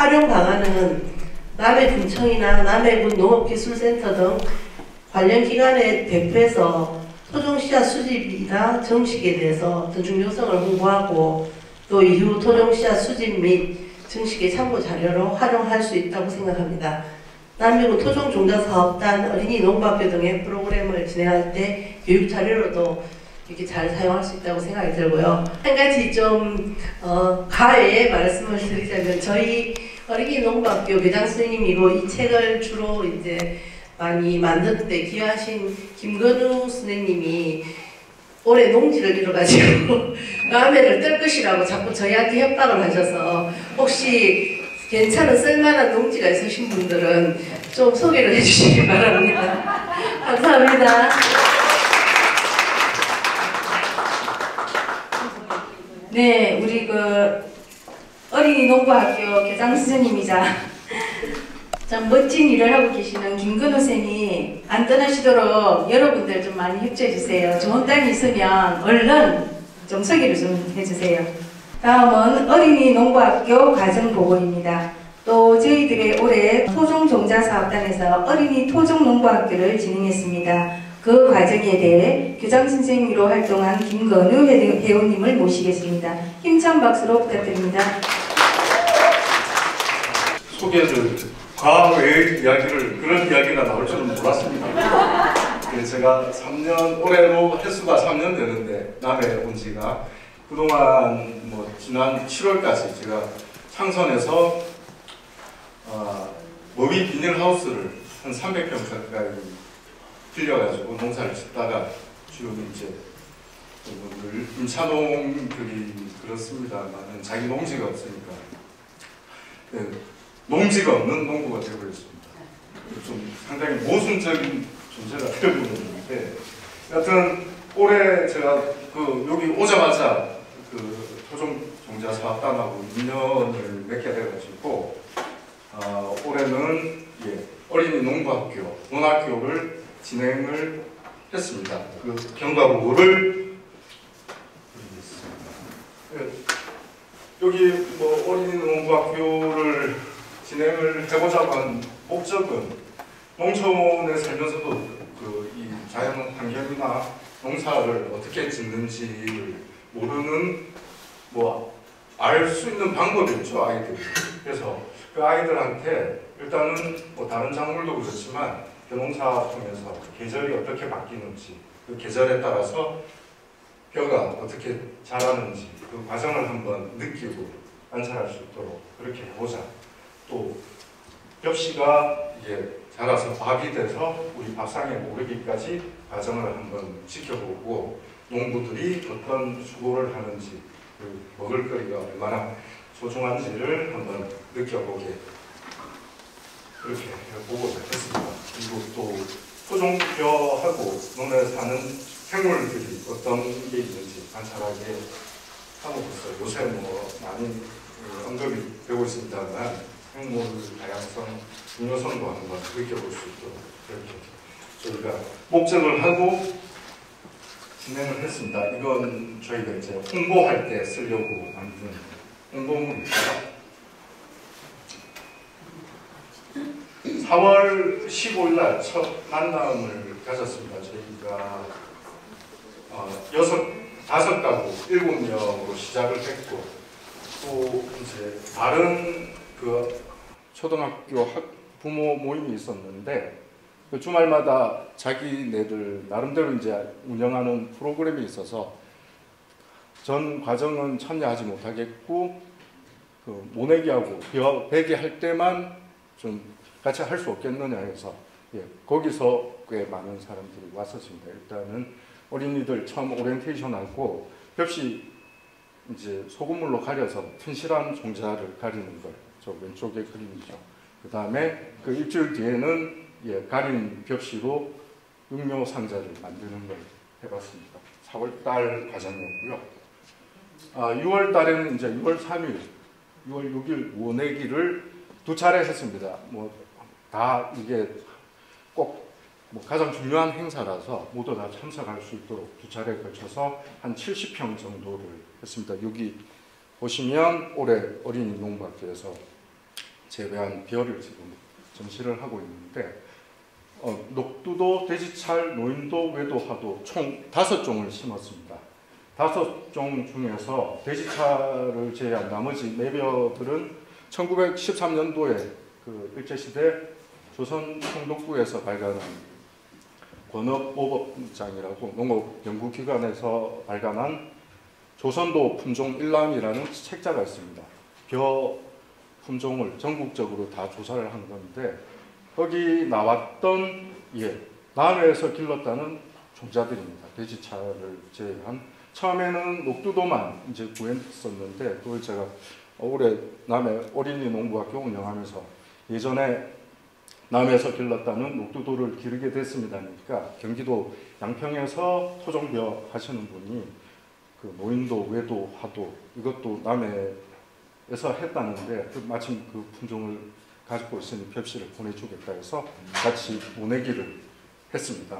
활용 방안은 남해군청이나 남해군 농업기술센터 등 관련 기관에 대표해서 토종 씨앗 수집이나 정식에 대해서 더 중요성을 홍보하고 또 이후 토종 씨앗 수집 및 정식의 참고 자료로 활용할 수 있다고 생각합니다. 남해군 토종종자사업단 어린이 농부학교 등의 프로그램을 진행할 때 교육 자료로도 이렇게 잘 사용할 수 있다고 생각이 들고요. 한 가지 좀 가외에 말씀을 드리자면 저희 어린이 농부학교 교장 선생님이고 이 책을 주로 이제 많이 만드는데 기여하신 김건우 선생님이 올해 농지를 잃어가지고 남해를 뜰 것이라고 자꾸 저희한테 협박을 하셔서 혹시 괜찮은 쓸만한 농지가 있으신 분들은 좀 소개를 해주시기 바랍니다. 감사합니다. 네, 우리 어린이 농부학교 교장 선생님이자 참 멋진 일을 하고 계시는 김건우 쌤이 안 떠나시도록 여러분들 좀 많이 협조해 주세요. 좋은 땅이 있으면 얼른 좀 소개를 좀 해주세요. 다음은 어린이 농부학교 과정보고입니다. 또 저희들의 올해 토종종자사업단에서 어린이 토종농부학교를 진행했습니다. 그 과정에 대해 교장선생님으로 활동한 김건우 회원님을 모시겠습니다. 힘찬 박수로 부탁드립니다. 소개를 과외의 이야기를 그런 이야기가 나올 줄은 몰랐습니다. 제가 3년 올해로 횟수가 3년 되는데 남해 온 지가 그동안 뭐 지난 7월까지 제가 창선에서 머위 비닐하우스를 한 300평 가까이 빌려가지고 농사를 짓다가 지금 이제 늘 임차농들이 그렇습니다만 자기 농지가 없으니까 네, 농지가 없는 농부가 되어버렸습니다. 좀 상당히 모순적인 존재가 되어버렸는데 여하튼 올해 제가 여기 오자마자 토종종자사업단하고 인연을 맺게 돼가지고 올해는 어린이 농부학교, 논학교를 진행을 했습니다. 그 경과보고를 드리겠습니다. 여기 어린이 농부학교를 진행을 해보자고 한 목적은 농촌에 살면서도 이 자연 환경이나 농사를 어떻게 짓는지를 모르는 알 수 있는 방법이 없죠, 아이들이. 그래서 그 아이들한테 일단은 다른 작물도 그렇지만 벼농사 통해서 계절이 어떻게 바뀌는지 그 계절에 따라서 벼가 어떻게 자라는지 그 과정을 한번 느끼고 관찰할 수 있도록 그렇게 해보자. 또 벽씨가 자라서 밥이 돼서 우리 밥상에 오르기까지 과정을 한번 지켜보고 농부들이 어떤 수고를 하는지 그 먹을거리가 얼마나 소중한지를 한번 느껴보게 그렇게 보고자 했습니다. 그리고 또 토종벼하고 논에 사는 생물들이 어떤 게 있는지 관찰하게 함으로써 요새 많이 언급이 되고 있습니다만 생물 다양성, 중요성도 한번 느껴볼 수 있도록 이렇게 저희가 목적을 하고 진행을 했습니다. 이건 저희가 이제 홍보할 때 쓰려고 만든 홍보물입니다. 4월 15일 날 첫 만남을 가졌습니다. 저희가 5가구 7명으로 시작을 했고 또 이제 다른 초등학교 부모 모임이 있었는데 그 주말마다 자기네들 나름대로 이제 운영하는 프로그램이 있어서 전 과정은 참여하지 못하겠고 모내기하고 배기할 때만 좀 같이 할 수 없겠느냐 해서 거기서 꽤 많은 사람들이 왔었습니다. 일단은 어린이들 처음 오리엔테이션하고 벽시 이제 소금물로 가려서 튼실한 종자를 가리는 걸 저 왼쪽에 그림이죠. 그 다음에 그 일주일 뒤에는 가린 벽시로 육묘 상자를 만드는 걸 해봤습니다. 4월달 과정이었고요. 6월 달에는 이제 6월 3일, 6월 6일 모내기를 2차례 했습니다. 다 이게 꼭 가장 중요한 행사라서 모두 다 참석할 수 있도록 2차례에 걸쳐서 한 70평 정도를 했습니다. 여기 보시면 올해 어린이 농부학교에서 재배한 벼를 지금 전시를 하고 있는데 녹두도, 돼지찰, 노인도, 외도, 하도 총 5종을 심었습니다. 5종 중에서 돼지찰을 제외한 나머지 4벼들은 1913년도에 그 일제시대 조선 청독구에서 발간한 권업오법장이라고 농업연구기관에서 발간한 조선도 품종 일람이라는 책자가 있습니다. 벼 품종을 전국적으로 다 조사를 한 건데 거기 나왔던 남해에서 길렀다는 종자들입니다. 돼지차를 제외한 처음에는 녹두도만 이제 구했었는데 그걸 제가 올해 남해 어린이 농부학교 운영하면서 예전에 남해에서 길렀다는 녹두도를 기르게 됐습니다니까 경기도 양평에서 토종벼 하시는 분이 그 노인도, 외도, 하도 이것도 남해에서 했다는데 마침 그 품종을 가지고 있으니 벽시를 보내주겠다 해서 같이 보내기를 했습니다.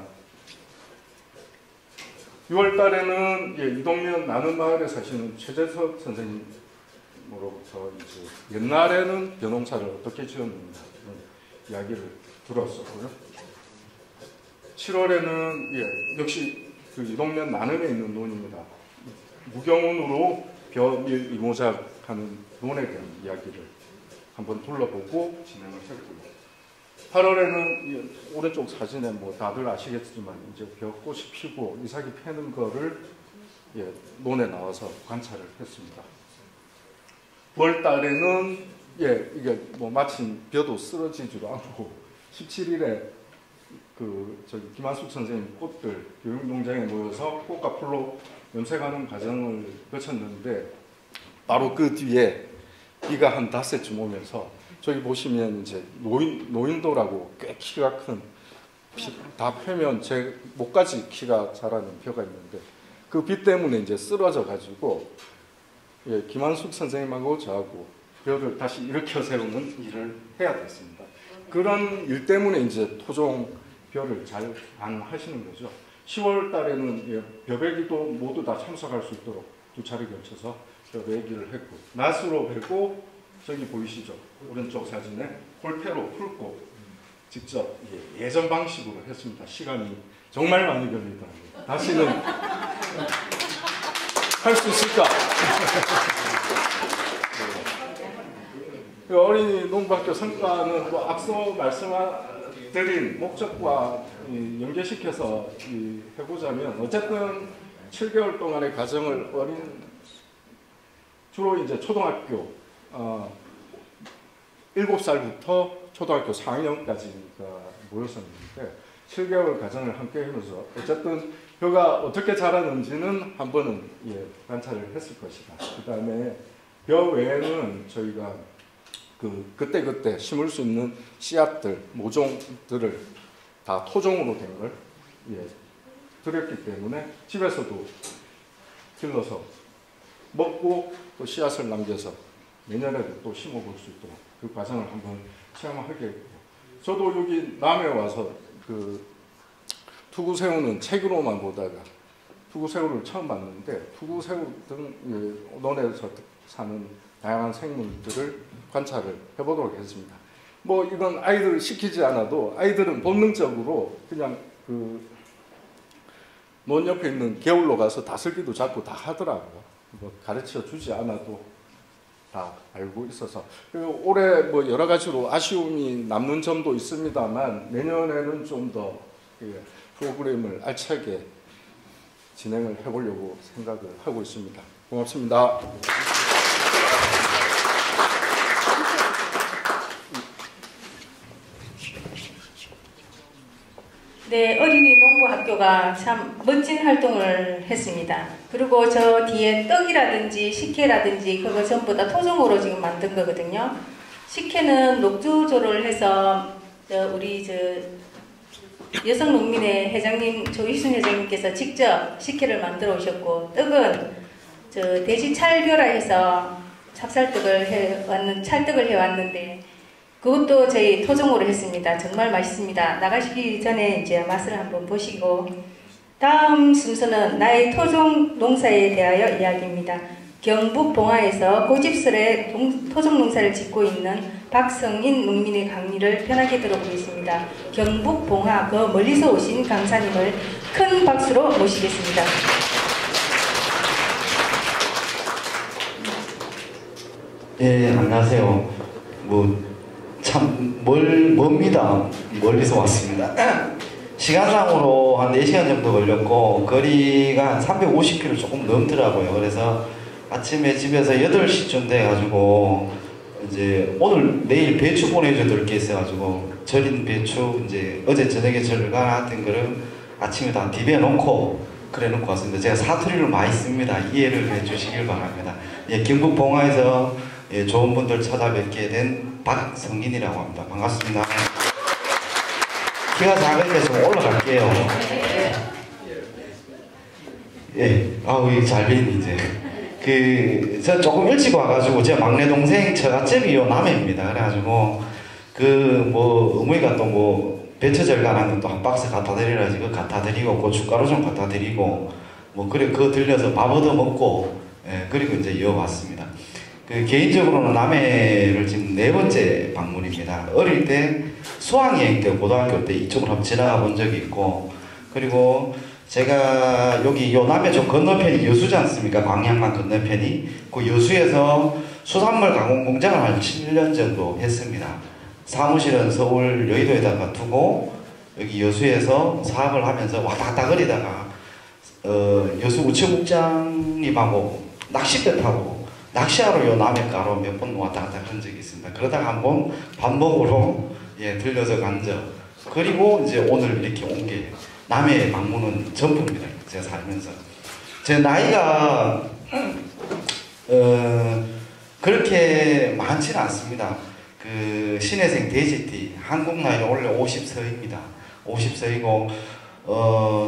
6월 달에는 이동면 나는마을에 사시는 최재석 선생님으로부터 이제 옛날에는 벼농사를 어떻게 지었는가 이야기를 들었었고요. 7월에는 역시 그 이동면 나눔에 있는 논입니다. 무경운으로 벼밀 이모작하는 논에 대한 이야기를 한번 둘러보고 진행을 했고요. 8월에는 오른쪽 사진에 뭐 다들 아시겠지만 이제 벼꽃이 피고 이삭이 패는 거를 논에 나와서 관찰을 했습니다. 9월 달에는 이게 뭐 마침 벼도 쓰러지지도 않고 17일에 그 저기 김한숙 선생님 꽃들 교육농장에 모여서 꽃과 풀로 염색하는 과정을 거쳤는데 바로 그 뒤에 비가 한 닷새쯤 오면서 저기 보시면 이제 노인도라고 꽤 키가 큰 다 펴면 제 목까지 키가 자라는 벼가 있는데 그 비 때문에 이제 쓰러져 가지고 김한숙 선생님하고 저하고 벼를 다시 일으켜 세우는 일을 해야 됐습니다. 그런 일 때문에 이제 토종 벼를 잘 안 하시는 거죠. 10월 달에는 벼베기도 모두 다 참석할 수 있도록 2차례 걸쳐서 벼베기를 했고 낫으로 베고 저기 보이시죠? 오른쪽 사진에 홀패로 훑고 직접 예전 방식으로 했습니다. 시간이 정말 많이 걸리더라고요. 다시는 할 수 있을까? 어린이 농부학교 성과는 뭐 앞서 말씀드린 목적과 연계시켜서 해보자면 어쨌든 7개월 동안의 과정을 주로 이제 초등학교 7살부터 초등학교 4학년까지가 모였었는데 7개월 과정을 함께 하면서 어쨌든 벼가 어떻게 자라는지는 한 번은 관찰을 했을 것이다. 그 다음에 벼 외에는 저희가 그때 심을 수 있는 씨앗들, 모종들을 다 토종으로 된 걸 드렸기 때문에 집에서도 길러서 먹고 또 씨앗을 남겨서 내년에도 또 심어볼 수 있도록 그 과정을 한번 체험하게 했고 저도 여기 남해 와서 그 투구새우는 책으로만 보다가 투구새우를 처음 봤는데 투구새우 등 논에서 사는 다양한 생물들을 관찰을 해보도록 했습니다. 뭐 이건 아이들을 시키지 않아도 아이들은 본능적으로 그냥 논 옆에 있는 개울로 가서 다슬기도 잡고 다 하더라고요. 뭐 가르쳐 주지 않아도 다 알고 있어서 그리고 올해 뭐 여러 가지로 아쉬움이 남는 점도 있습니다만 내년에는 좀 더 프로그램을 알차게 진행을 해보려고 생각을 하고 있습니다. 고맙습니다. 네, 어린이 농부학교가 참 멋진 활동을 했습니다. 그리고 저 뒤에 떡이라든지 식혜라든지 그거 전부 다 토종으로 지금 만든 거거든요. 식혜는 녹두조를 해서 우리 여성농민회 회장님 조희순 회장님께서 직접 식혜를 만들어 오셨고 떡은 돼지 찰벼라 해서 찹쌀떡을 찰떡을 해왔는데 그것도 저희 토종으로 했습니다. 정말 맛있습니다. 나가시기 전에 이제 맛을 한번 보시고 다음 순서는 나의 토종 농사에 대하여 이야기입니다. 경북 봉화에서 고집스레 토종 농사를 짓고 있는 박성인 농민의 강의를 편하게 들어보겠습니다. 경북 봉화 그 멀리서 오신 강사님을 큰 박수로 모시겠습니다. 예, 안녕하세요. 참 멉니다. 멀리서 왔습니다. 시간상으로 한 4시간 정도 걸렸고 거리가 한 350km 조금 넘더라고요. 그래서 아침에 집에서 8시쯤 돼가지고 이제 내일 배추 보내줘 될 게 있어가지고 절인 배추 이제 어제 저녁에 절간했던 거를 아침에 다 디벼 놓고 그래 놓고 왔습니다. 제가 사투리를 많이 씁니다. 이해를 해주시길 바랍니다. 예, 경북 봉화에서 예, 좋은 분들 찾아뵙게 된 박성인이라고 합니다. 반갑습니다. 키가 작으니까 좀 올라갈게요. 예, 잘 뵙니 이제. 저 조금 일찍 와가지고 제 막내 동생 처갓집이 요 남해입니다. 그래가지고 어머니가 또 배추절간하면 또 한 박스 갖다 드리라 지금 갖다 드리고 고춧가루 좀 갖다 드리고 그래 그거 들려서 밥 얻어 먹고 예, 그리고 이제 이어왔습니다. 개인적으로는 남해를 지금 4번째 방문입니다. 어릴 때 수학여행 때 고등학교 때 이쪽으로 한번 지나가 본 적이 있고 그리고 제가 여기 요 남해 좀 건너편이 여수지 않습니까? 광양강 건너편이 그 여수에서 수산물 가공 공장을 한 7년 정도 했습니다. 사무실은 서울 여의도에다가 두고 여기 여수에서 사업을 하면서 왔다 갔다 거리다가 여수 우체국장님하고 낚싯배 타고 낚시하러 요 남해가로 몇 번 왔다 갔다 그런 적이 있습니다. 그러다가 한번 밥 먹으러 예, 들려서 간 적. 그리고 이제 오늘 이렇게 온 게 남해 방문은 전부입니다. 제가 살면서. 제 나이가 그렇게 많지는 않습니다. 신혜생 돼지띠 한국 나이로 원래 50서입니다. 50서이고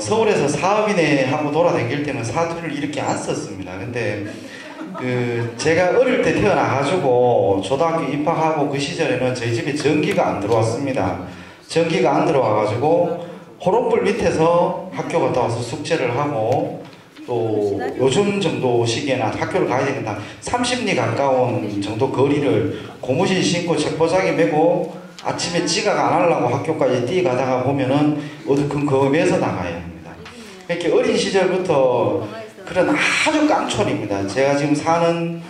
서울에서 사업인회 하고 돌아다닐 때는 사투리를 이렇게 안 썼습니다. 근데 제가 어릴 때 태어나가지고 초등학교 입학하고 그 시절에는 저희 집에 전기가 안 들어왔습니다. 전기가 안 들어와가지고 호롱불 밑에서 학교 갔다 와서 숙제를 하고 또 요즘 정도 시기에는 학교를 가야 되니까 30리 가까운 정도 거리를 고무신 신고 책보자기 메고 아침에 지각 안 하려고 학교까지 뛰어가다가 보면은 어두큰 겁에서 나가야 합니다. 이렇게 어린 시절부터 그런 아주 깡촌입니다. 제가 지금 사는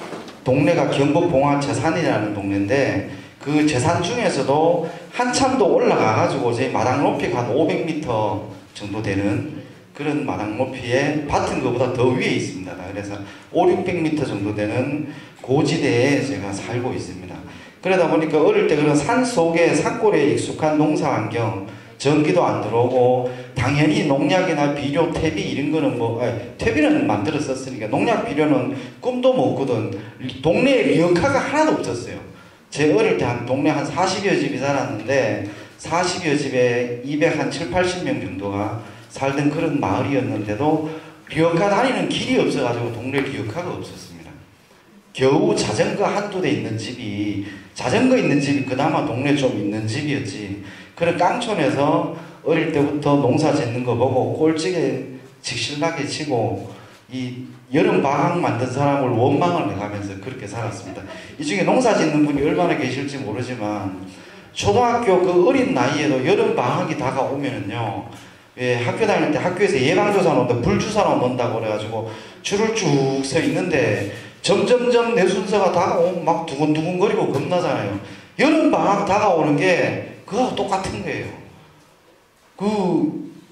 동네가 경북 봉화 제산이라는 동네인데 그 제산 중에서도 한참도 올라가가지고 제 마당 높이가 한 500m 정도 되는 그런 마당 높이에 밭은 것보다 더 위에 있습니다. 그래서 500~600m 정도 되는 고지대에 제가 살고 있습니다. 그러다 보니까 어릴 때 그런 산 속에 산골에 익숙한 농사 환경, 전기도 안 들어오고 당연히 농약이나 비료, 퇴비 이런 거는 퇴비는 만들어 썼으니까 농약 비료는 꿈도 못 꾸던 동네에 리어카가 하나도 없었어요. 제 어릴 때 한 동네 한 40여 집이 살았는데 40여 집에 270~80명 정도가 살던 그런 마을이었는데도 리어카 다니는 길이 없어가지고 동네 리어카가 없었습니다. 겨우 자전거 한두 대 있는 집이 자전거 있는 집이 그나마 동네 좀 있는 집이었지. 그런 깡촌에서 어릴 때부터 농사 짓는 거 보고 꼴찌게 직실나게 치고 이 여름 방학 만든 사람을 원망을 해가면서 그렇게 살았습니다. 이 중에 농사 짓는 분이 얼마나 계실지 모르지만 초등학교 그 어린 나이에도 여름 방학이 다가오면은요, 예, 학교 다닐 때 학교에서 예방주사 놓는다, 불주사 놓는다고 그래가지고 줄을 쭉 서 있는데 점점점 내 순서가 다가오면 막 두근두근거리고 겁나잖아요. 여름 방학 다가오는 게 그거하고 똑같은 거예요.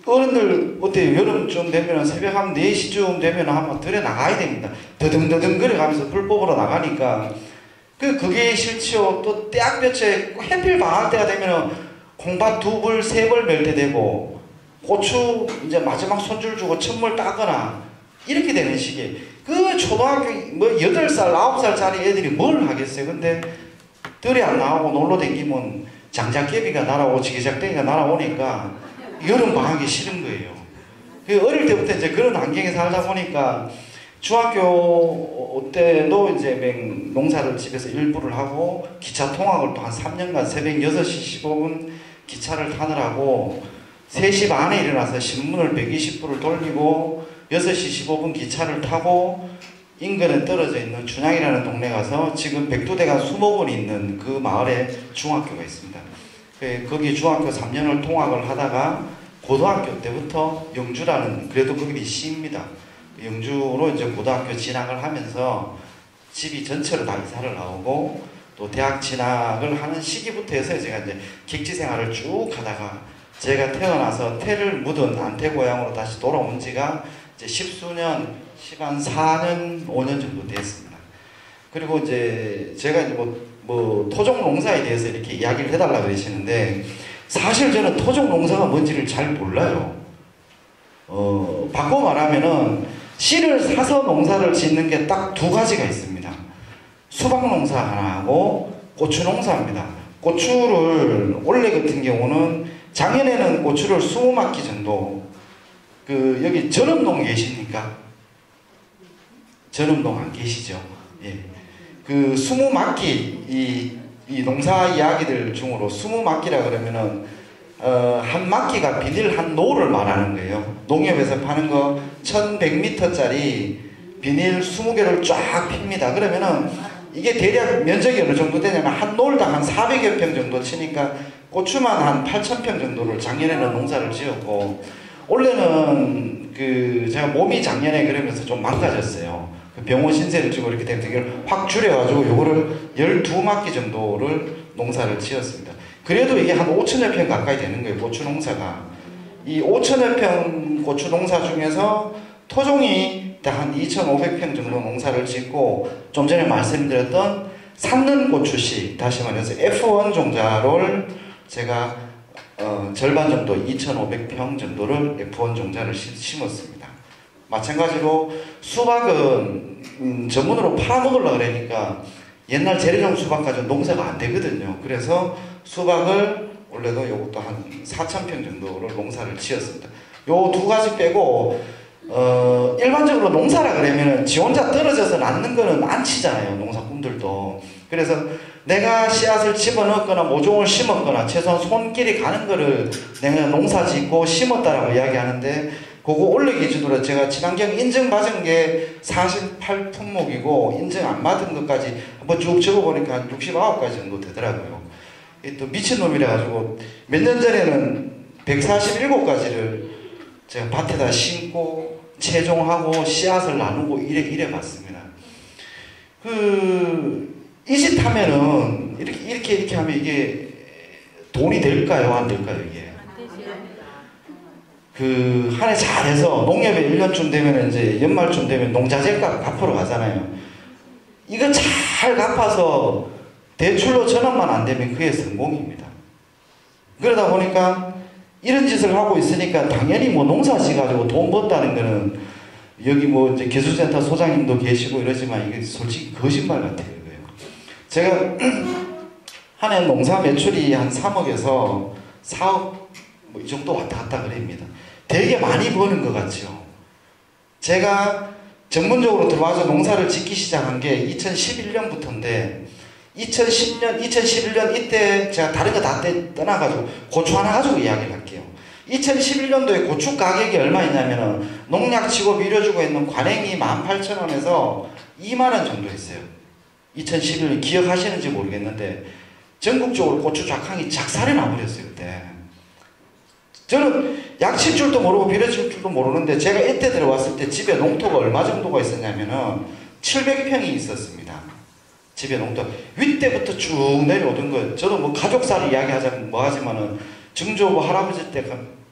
어른들 어때요? 여름쯤 되면 새벽 한 4시쯤 되면 한번 들에 나가야 됩니다. 더듬더듬 거려가면서 불 뽑으러 나가니까 그게 싫지요. 또 대학볕에 해필 방학 때가 되면 콩밭 2벌, 3벌 멜 때 되고 고추 이제 마지막 손줄 주고 천물 따거나 이렇게 되는 시기에 초등학교 8살, 9살짜리 애들이 뭘 하겠어요. 근데 들에 안 나오고 놀러 다니면 장작개비가 날아오고 지게작대기가 날아오니까 여름 방학이 싫은 거예요. 어릴 때부터 이제 그런 환경에 살다 보니까 중학교 때도 이제 농사를 집에서 일부를 하고 기차 통학을 또 한 3년간 새벽 6시 15분 기차를 타느라고 3시 반에 일어나서 신문을 120부를 돌리고 6시 15분 기차를 타고 인근에 떨어져 있는 춘향이라는 동네 가서 지금 백두대간 수목원이 있는 그 마을에 중학교가 있습니다. 거기 중학교 3년을 통학을 하다가 고등학교 때부터 영주라는, 그래도 거기 시입니다. 영주로 이제 고등학교 진학을 하면서 집이 전체로 다 이사를 나오고 또 대학 진학을 하는 시기부터 해서 제가 이제 객지 생활을 쭉 하다가 제가 태어나서 태를 묻은 안태 고향으로 다시 돌아온 지가 이제 십수년, 한 4년, 5년 정도 됐습니다. 그리고 이제 제가 이제 뭐 토종 농사에 대해서 이렇게 이야기를 해달라 그러시는데 사실 저는 토종 농사가 뭔지를 잘 몰라요. 바꿔 말하면은 씨를 사서 농사를 짓는 게 딱 두 가지가 있습니다. 수박 농사 하나하고 고추 농사입니다. 고추를 올해 같은 경우는 작년에는 고추를 20마키 정도, 여기 전음동 계십니까? 전음동 안 계시죠? 예. 20마키, 이 농사 이야기들 중으로 20마키라 그러면은, 한 마키가 비닐 한 노를 말하는 거예요. 농협에서 파는 거 1100m짜리 비닐 20개를 쫙 핍니다. 그러면은 이게 대략 면적이 어느 정도 되냐면 한 놀당 한 400여 평 정도 치니까 고추만 한 8,000평 정도를 작년에는 농사를 지었고, 올해는 제가 몸이 작년에 그러면서 좀 망가졌어요. 병원 신세를 지고 이렇게 되면서 이걸 확 줄여가지고 요거를 12마키 정도를 농사를 지었습니다. 그래도 이게 한 5천여 평 가까이 되는 거예요, 고추 농사가. 이 5천여 평 고추 농사 중에서 토종이 딱 한 2,500평 정도 농사를 짓고, 좀 전에 말씀드렸던 산는 고추씨, 다시 말해서 F1 종자를 제가 절반 정도 2,500평 정도를 F1 종자를 심었습니다. 마찬가지로 수박은 전문으로 팔아먹으려고 그러니까 옛날 재래종 수박 가지고 농사가 안 되거든요. 그래서 수박을 원래도 이것도 한 4,000평 정도를 농사를 지었습니다. 요 두 가지 빼고 일반적으로 농사라 그러면은 지 혼자 떨어져서 낳는 거는 안 치잖아요, 농사꾼들도. 그래서 내가 씨앗을 집어넣거나 모종을 심었거나 최소한 손길이 가는 거를 내가 농사 짓고 심었다라고 이야기하는데, 그거 올해 기준으로 제가 친환경 인증받은 게 48품목이고 인증 안 받은 것까지 한번 쭉 적어보니까 한 69가지 정도 되더라고요. 또 미친놈이라 가지고 몇 년 전에는 147가지를 제가 밭에다 심고 채종하고 씨앗을 나누고 이래 봤습니다. 이 짓 하면은 이렇게 하면 이게 돈이 될까요? 안 될까요? 이게? 한 해 잘해서 농협에 1년쯤 되면 이제 연말쯤 되면 농자재값 갚으러 가잖아요. 이거 잘 갚아서 대출로 전환만 안 되면 그게 성공입니다. 그러다 보니까 이런 짓을 하고 있으니까 당연히 뭐 농사 지어가지고 돈 번다는 거는 여기 뭐 이제 기술센터 소장님도 계시고 이러지만 이게 솔직히 거짓말 같아요. 이거요. 제가 한 해 농사 매출이 한 3억에서 4억 뭐 이 정도 왔다 갔다 그럽니다. 되게 많이 버는 것 같죠. 제가 전문적으로 들어와서 농사를 짓기 시작한 게 2011년부터인데 2010년, 2011년 이때 제가 다른 거 다 떠나가지고 고추 하나 가지고 이야기를 할게요. 2011년도에 고추 가격이 얼마였냐면은 농약 치고 밀어주고 있는 관행이 18,000원에서 20,000원 정도 했어요. 2011년 기억하시는지 모르겠는데 전국적으로 고추 작황이 작살이 나버렸어요, 그때. 저는 약 칠 줄도 모르고 밀어줄 줄도 모르는데 제가 이때 들어왔을 때 집에 농토가 얼마 정도가 있었냐면은 700평이 있었습니다. 집에 농토. 윗때부터 쭉 내려오던 거예요. 저도 뭐 가족사를 이야기하자면 뭐 하지만은 증조부 할아버지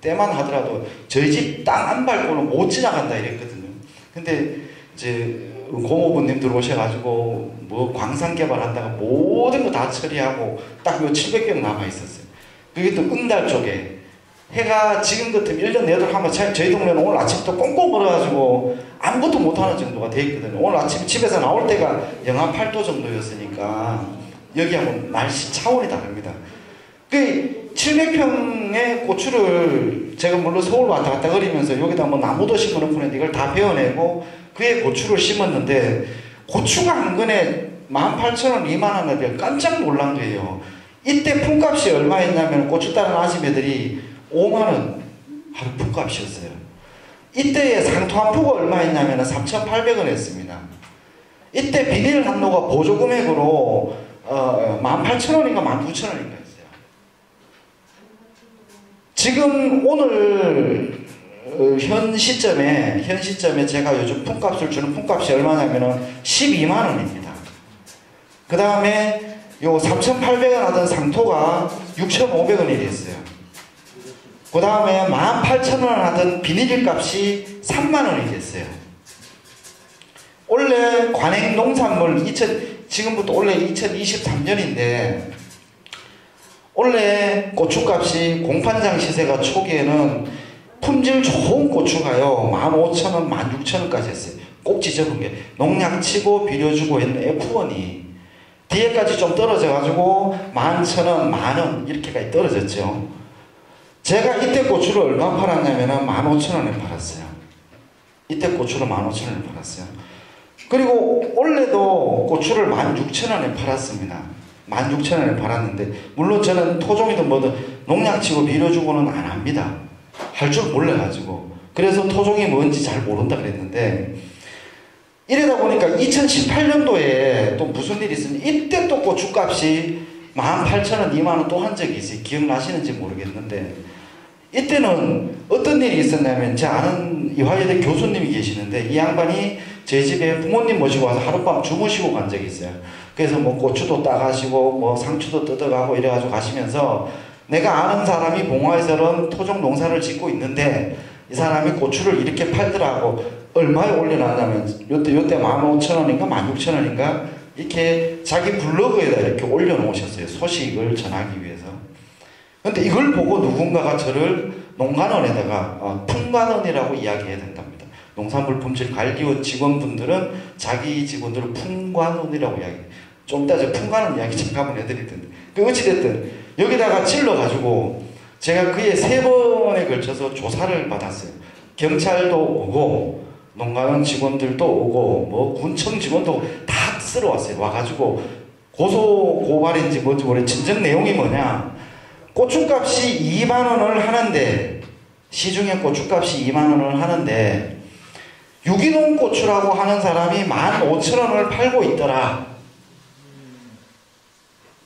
때만 하더라도 저희 집 땅 안 밟고는 못 지나간다 이랬거든요. 근데 이제 고모부님들 오셔가지고 뭐 광산 개발한다가 모든 거 다 처리하고 딱 요 700평 남아 있었어요. 그게 또 응달 쪽에 해가 지금 같으면 1년 내도록 하면 저희 동네는 오늘 아침부터 꽁꽁 얼어가지고 아무것도 못하는 정도가 돼 있거든요. 오늘 아침 집에서 나올 때가 영하 8도 정도였으니까 여기하고 날씨 차원이 다릅니다. 그 700평의 고추를 제가 물론 서울 왔다 갔다 거리면서 여기다 뭐 나무도 심어놓고 했는데 이걸 다 베어내고 그의 고추를 심었는데 고추가 한 근에 18,000원, 20,000원을 깜짝 놀란 거예요. 이때 품값이 얼마였냐면 고추 따는 아줌매들이 50,000원 하루 품값이었어요. 이때의 상토 한 푸가 얼마였냐면 3,800원 했습니다. 이때 비닐 한도가 보조 금액으로 18,000원인가 19,000원인가 했어요. 지금 오늘 현 시점에 제가 요즘 품값을 주는 품값이 얼마냐면은 12만 원입니다. 그 다음에 요 3,800원 하던 상토가 6,500원이 됐어요. 그 다음에 18,000원 하던 비닐 값이 3만 원이 됐어요. 원래 관행 농산물 지금부터 원래 2023년인데 원래 고추값이 공판장 시세가 초기에는 품질 좋은 고추가요 15,000원, 16,000원까지 했어요. 꼭 지적한 게 농약치고 비료주고 했는 F1이 뒤에까지 좀 떨어져가지고 11,000원, 만원 이렇게까지 떨어졌죠. 제가 이때 고추를 얼마 팔았냐면은 15,000원에 팔았어요. 이때 고추를 15,000원에 팔았어요. 그리고 원래도 고추를 16,000원에 팔았습니다. 16,000원에 팔았는데 물론 저는 토종이든 뭐든 농약치고 비료주고는 안 합니다. 할 줄 몰라가지고. 그래서 토종이 뭔지 잘 모른다 그랬는데 이러다 보니까 2018년도에 또 무슨 일이 있으면 이때 또 고추값이 18,000원, 2만원 또 한 적이 있어요. 기억나시는지 모르겠는데 이때는 어떤 일이 있었냐면 제 아는 이화여대 교수님이 계시는데 이 양반이 제 집에 부모님 모시고 와서 하룻밤 주무시고 간 적이 있어요. 그래서 뭐 고추도 따가시고 뭐 상추도 뜯어가고 이래가지고 가시면서 내가 아는 사람이 봉화에서는 토종 농사를 짓고 있는데 이 사람이 고추를 이렇게 팔더라고. 얼마에 올려놨냐면 요때 15,000원인가 16,000원인가 이렇게 자기 블로그에다 이렇게 올려놓으셨어요. 소식을 전하기 위해서. 근데 이걸 보고 누군가가 저를 농관원에다가 품관원이라고 이야기해야 된답니다. 농산물 품질 관리원 직원분들은 자기 직원들을 품관원이라고 이야기해요. 좀 이따 저 품관원 이야기 잠깐 한번 해드릴 텐데. 어찌됐든 여기다가 찔러가지고 제가 그에 3번에 걸쳐서 조사를 받았어요. 경찰도 오고 농가원 직원들도 오고 뭐 군청 직원도 다 쓸어왔어요. 와가지고 고소 고발인지 뭔지 모르겠는데 진정 내용이 뭐냐. 고추값이 2만원을 하는데 시중에 고추값이 2만원을 하는데 유기농 고추라고 하는 사람이 15,000원을 팔고 있더라.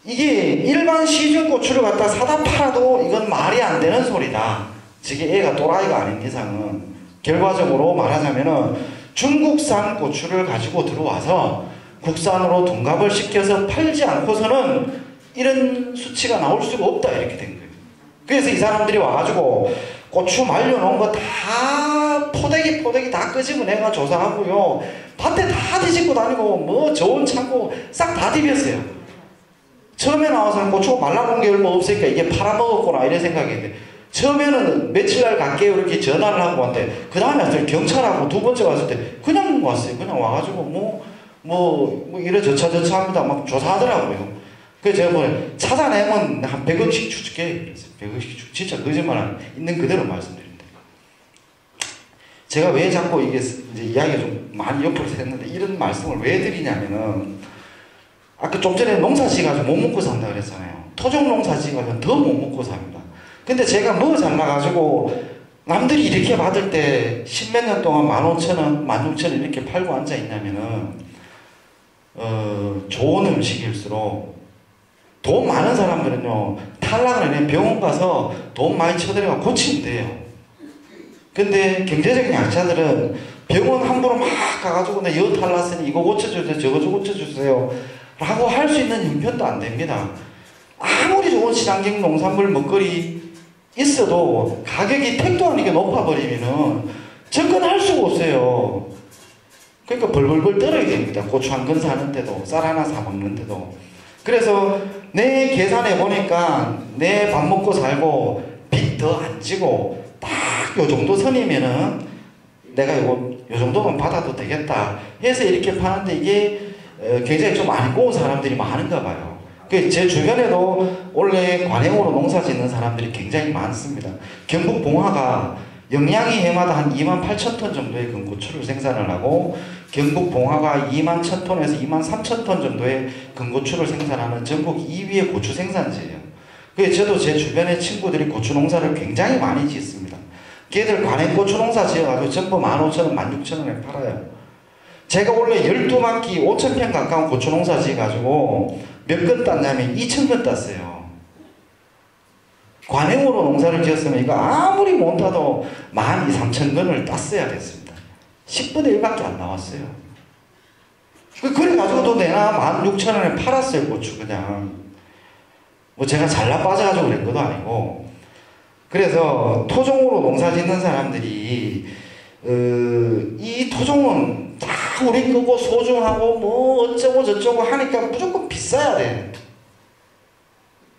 이게 일반 시중 고추를 갖다 사다 팔아도 이건 말이 안 되는 소리다. 저게 애가 또라이가 아닌 이상은. 결과적으로 말하자면은 중국산 고추를 가지고 들어와서 국산으로 둔갑을 시켜서 팔지 않고서는 이런 수치가 나올 수가 없다 이렇게 된 거예요. 그래서 이 사람들이 와가지고 고추 말려놓은 거 다 포대기 다 끄집어내가 조사하고요. 밭에 다 뒤집고 다니고 뭐 저온 창고 싹 다 디볐어요. 처음에 나와서는 고추가 말라놓은 게 얼마 없으니까 이게 팔아먹었구나 이런 생각인데 처음에는 며칠 날 갈게요 이렇게 전화를 하고 왔는데 그 다음에 왔을 때 경찰하고 두 번째 왔을 때 그냥 왔어요. 그냥 와가지고 뭐 이래 저차 합니다. 막 조사하더라고요. 그래서 제가 뭐 찾아내면 한 100원씩 줄게 그랬어요. 100원씩 줄게. 진짜 거짓말 안 있는 그대로 말씀드립니다. 제가 왜 자꾸 이게 이제 이야기가 좀 많이 옆으로 샜는데 이런 말씀을 왜 드리냐면은 아까 좀 전에 농사 지어가지고 못 먹고 산다 그랬잖아요. 토종 농사 지어가지고 더 못 먹고 삽니다. 근데 제가 뭐 잘나가지고 남들이 이렇게 받을 때 10몇 년 동안 15,000원, 16,000원 이렇게 팔고 앉아있냐면은 좋은 음식일수록 돈 많은 사람들은요 탈락을 해 병원 가서 돈 많이 쳐들여가 고치면 돼요. 근데 경제적인 약자들은 병원 함부로 막 가가지고 나 여 탈났으니 이거 고쳐주세요 저거 고쳐주세요 라고 할 수 있는 형편도 안 됩니다. 아무리 좋은 친환경 농산물 먹거리 있어도 가격이 택도 아니게 높아버리면은 접근할 수가 없어요. 그러니까 벌벌벌 떨어야 됩니다. 고추 한 근 사는데도 쌀 하나 사 먹는데도. 그래서 내 계산해 보니까 내 밥 먹고 살고 빚 더 안 지고 딱 요 정도 선이면은 내가 요 정도만 받아도 되겠다 해서 이렇게 파는데 이게 굉장히 좀 안 고운 사람들이 많은가 봐요. 제 주변에도 원래 관행으로 농사 짓는 사람들이 굉장히 많습니다. 경북 봉화가 영양이 해마다 한 28,000톤 정도의 금고추를 생산을 하고 경북 봉화가 21,000톤에서 23,000톤 정도의 금고추를 생산하는 전국 2위의 고추 생산지예요. 그래서 저도 제 주변의 친구들이 고추 농사를 굉장히 많이 짓습니다. 걔들 관행 고추 농사 지어가지고 전부 15,000원, 16,000원에 팔아요. 제가 원래 12만기 5,000평 가까운 고추 농사 지어가지고 몇 건 땄냐면 2,000건 땄어요. 관행으로 농사를 지었으면 이거 아무리 못 타도 12,000~13,000건을 땄어야 됐습니다. 10분의 1밖에 안 나왔어요. 그래가지고도 내나 16,000원에 팔았어요. 고추 그냥. 뭐 제가 잘나 빠져가지고 그런 것도 아니고. 그래서 토종으로 농사 짓는 사람들이 이 토종은 다 우리 거고 소중하고 뭐 어쩌고 저쩌고 하니까 무조건 비싸야 돼.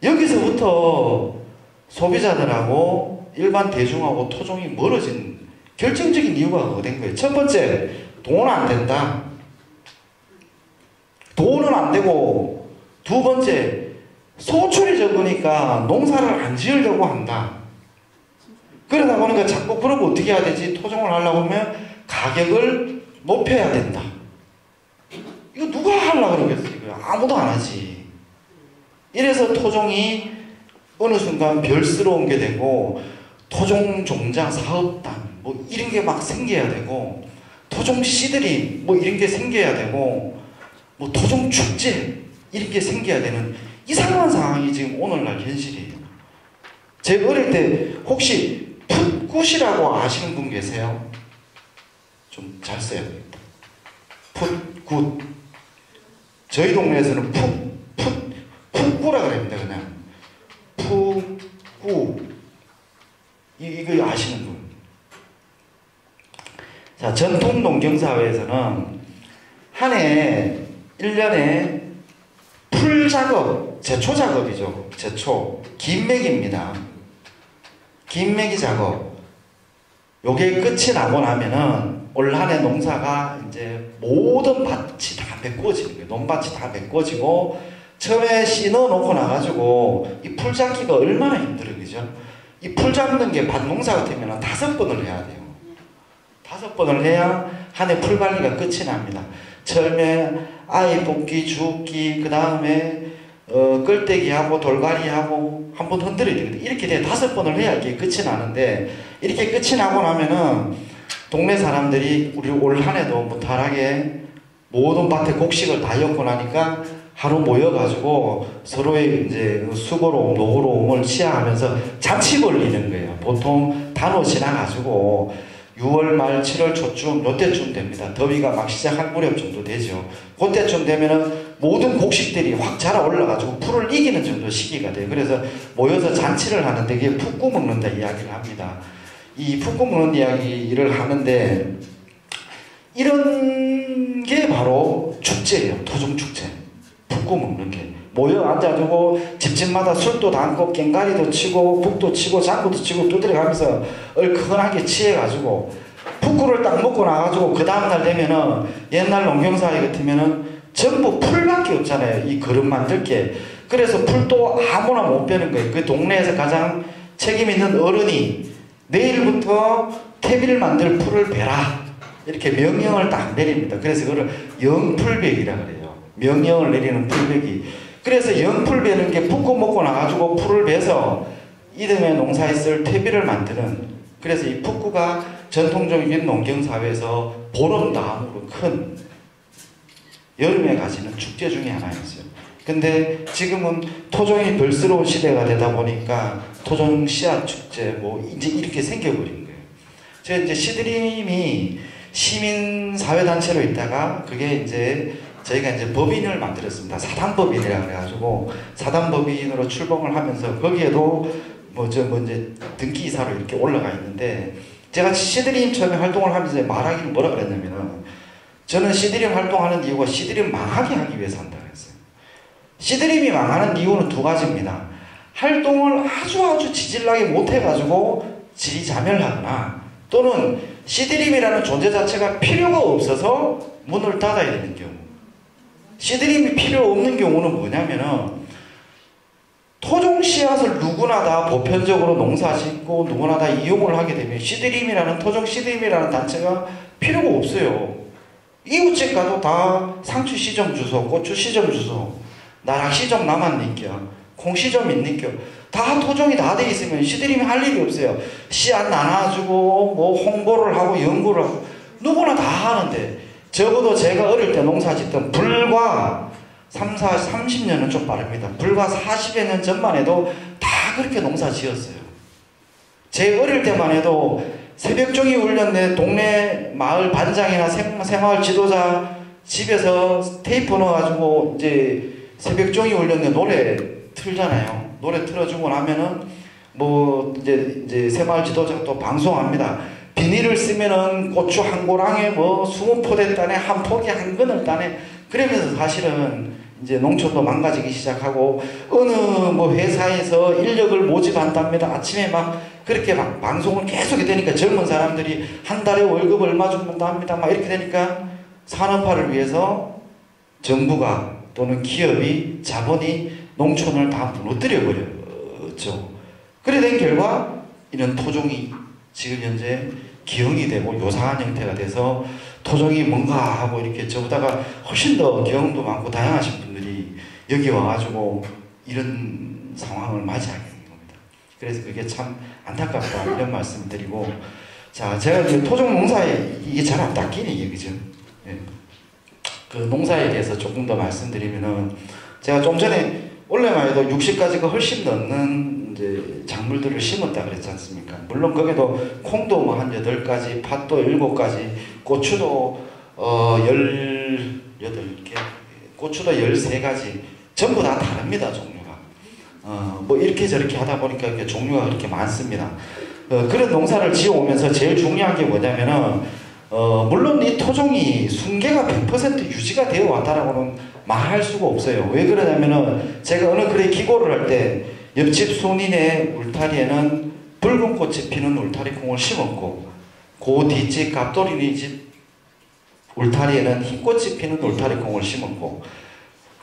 여기서부터 소비자들하고 일반 대중하고 토종이 멀어진 결정적인 이유가 그거 된 거예요. 첫 번째, 돈은 안 된다. 돈은 안 되고, 두 번째, 소출이 적으니까 농사를 안 지으려고 한다. 그러다 보니까 자꾸 그러면 어떻게 해야 되지? 토종을 하려고 하면 가격을 높여야 된다. 이거 누가 하려고 그러겠어요? 아무도 안 하지. 이래서 토종이 어느 순간 별스러운 게 되고, 토종 종자 사업단 뭐 이런 게 막 생겨야 되고, 토종 씨들이 뭐 이런 게 생겨야 되고, 뭐 토종 축제 이런 게 생겨야 되는 이상한 상황이 지금 오늘날 현실이에요. 제가 어릴 때 혹시 풋굿이라고 아시는 분 계세요? 좀 잘 써야 됩니다. 풋굿. 저희 동네에서는 풋구라 그럽니다. 그냥 풋구. 이거 아시는 분? 자, 전통 농경사회에서는 한 해 1년에 풀 작업, 제초 작업이죠. 제초. 긴매기입니다. 긴매기 작업. 요게 끝이 나고 나면은 올 한 해 농사가 이제 모든 밭이 다 메꿔지는 거예요. 논밭이 다 메꿔지고 처음에 씨 넣어놓고 나가지고 이 풀 잡기가 얼마나 힘들어요. 그죠? 이 풀 잡는 게 밭 농사 같으면 5번을 해야 돼요. 5번을 해야 한 해 풀 관리가 끝이 납니다. 처음에 아이 뽑기, 주기, 그 다음에 끌떼기하고 돌갈이하고 한번 흔들어야 되거든요. 이렇게 돼 5번을 해야 이게 끝이 나는데, 이렇게 끝이 나고 나면은 동네 사람들이 우리 올 한 해도 무탈하게 모든 밭에 곡식을 다 엮고 나니까 하루 모여가지고 서로의 이제 수고로움, 노고로움을 시야하면서 잔치 벌리는 거예요. 보통 단오 지나가지고 6월 말 7월 초쯤 요때쯤 됩니다. 더위가 막 시작할 무렵 정도 되죠. 그때쯤 되면은 모든 곡식들이 확 자라 올라가지고 풀을 이기는 정도 시기가 돼요. 그래서 모여서 잔치를 하는데 이게 풋구 먹는다 이야기를 합니다. 이 풋구 먹는 이야기를 하는데 이런 게 바로 축제예요. 토종축제. 풋구 먹는 게. 모여 앉아두고 집집마다 술도 담고 깽가리도 치고 북도 치고 장구도 치고 두드려가면서 얼큰하게 취해가지고 풋구를 딱 먹고 나가지고 그 다음날 되면은 옛날 농경사회 같으면은 전부 풀밖에 없잖아요. 이 그릇 만들 게. 그래서 풀도 아무나 못 빼는 거예요. 그 동네에서 가장 책임 있는 어른이 내일부터 퇴비를 만들 풀을 베라 이렇게 명령을 딱 내립니다. 그래서 그걸 영풀백이라 그래요. 명령을 내리는 풀백이. 그래서 영풀 베는 게 풋구 먹고 나가지고 풀을 베서 이듬해 농사에 쓸 퇴비를 만드는, 그래서 이 풋구가 전통적인 농경사회에서 보름다음으로 큰 여름에 가지는 축제 중에 하나였어요. 근데 지금은 토종이 별스러운 시대가 되다 보니까 토종 씨앗 축제 뭐 이제 이렇게 생겨버린 거예요. 제가 이제 시드림이 시민사회단체로 있다가 그게 이제 저희가 이제 법인을 만들었습니다. 사단법인이라 그래가지고 사단법인으로 출범을 하면서 거기에도 이제 등기이사로 이렇게 올라가 있는데, 제가 시드림 처음에 활동을 하면서 말하기를 뭐라 그랬냐면은, 저는 시드림 활동하는 이유가 시드림 망하게 하기 위해서 한다 그랬어요. 시드림이 망하는 이유는 2가지입니다. 활동을 아주 지질나게 못해가지고 지리자멸하거나, 또는 시드림이라는 존재 자체가 필요가 없어서 문을 닫아야 되는 경우. 시드림이 필요 없는 경우는 뭐냐면은 토종 씨앗을 누구나 다 보편적으로 농사 짓고 누구나 다 이용을 하게 되면 시드림이라는 토종 시드림이라는 단체가 필요가 없어요. 이웃집 가도 다 상추 씨 좀 주소, 고추 씨 좀 주소, 나락 씨 좀 남았니까, 콩 씨 좀 있니까, 다 토종이 다 돼 있으면 시드림이 할 일이 없어요. 씨앗 나눠주고 뭐 홍보를 하고 연구를 하고 누구나 다 하는데, 적어도 제가 어릴 때 농사 짓던 불과 30년은 좀 빠릅니다. 불과 40여 년 전만 해도 다 그렇게 농사 지었어요. 제 어릴 때만 해도 새벽종이 울려 내 동네 마을 반장이나 새마을 지도자 집에서 테이프 넣어가지고 이제 새벽종이 울렸는데 노래 틀잖아요. 노래 틀어주고 나면은 뭐 이제 새마을 지도자가 또 방송합니다. 비닐을 쓰면은 고추 한 고랑에 뭐 20포대 따네, 한 포기 한 근을 따네. 그러면서 사실은 이제 농촌도 망가지기 시작하고 어느 뭐 회사에서 인력을 모집한답니다. 아침에 막 그렇게 막 방송을 계속 되니까 젊은 사람들이 한 달에 월급 얼마 준다 합니다. 막 이렇게 되니까 산업화를 위해서 정부가 또는 기업이 자본이 농촌을 다 무너뜨려 버렸죠. 그래 된 결과 이런 토종이 지금 현재 기형이 되고 요상한 형태가 돼서 토종이 뭔가 하고 이렇게 저보다가 훨씬 더 경험도 많고 다양하신 분들이 여기 와가지고 이런 상황을 맞이하게 된 겁니다. 그래서 그게 참 안타깝다 이런 말씀 드리고, 자, 제가 이제 토종 농사에 이게 잘 안 닦이네 이게 그죠? 예. 그 농사에 대해서 조금 더 말씀드리면은 제가 좀 전에 원래만 해도 60가지가 훨씬 넘는 이제 작물들을 심었다 그랬지 않습니까? 물론 거기도 콩도 뭐 한 8가지, 팥도 7가지, 고추도 18개, 고추도 13가지, 전부 다 다릅니다, 종류가. 뭐 이렇게 저렇게 하다 보니까 이렇게 종류가 그렇게 많습니다. 그런 농사를 지어오면서 제일 중요한 게 뭐냐면은, 물론 이 토종이 순계가 100% 유지가 되어 왔다라고는 말할 수가 없어요. 왜 그러냐면은 제가 어느 글에 기고를 할 때 옆집 손인의 울타리에는 붉은 꽃이 피는 울타리 콩을 심었고, 그 뒷집 갑돌이네 집 울타리에는 흰 꽃이 피는 울타리 콩을 심었고,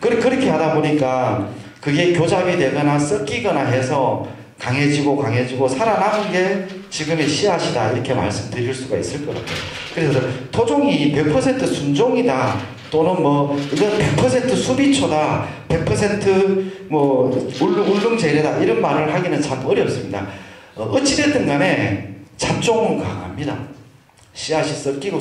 그렇게 하다 보니까 그게 교잡이 되거나 섞이거나 해서 강해지고 살아남은 게 지금의 씨앗이다 이렇게 말씀드릴 수가 있을 것 같아요. 그래서 토종이 100% 순종이다 또는 뭐 이건 100% 수비초다 100% 뭐 울릉재래다 이런 말을 하기는 참 어렵습니다. 어찌됐든 간에 잡종은 강합니다. 씨앗이 섞이고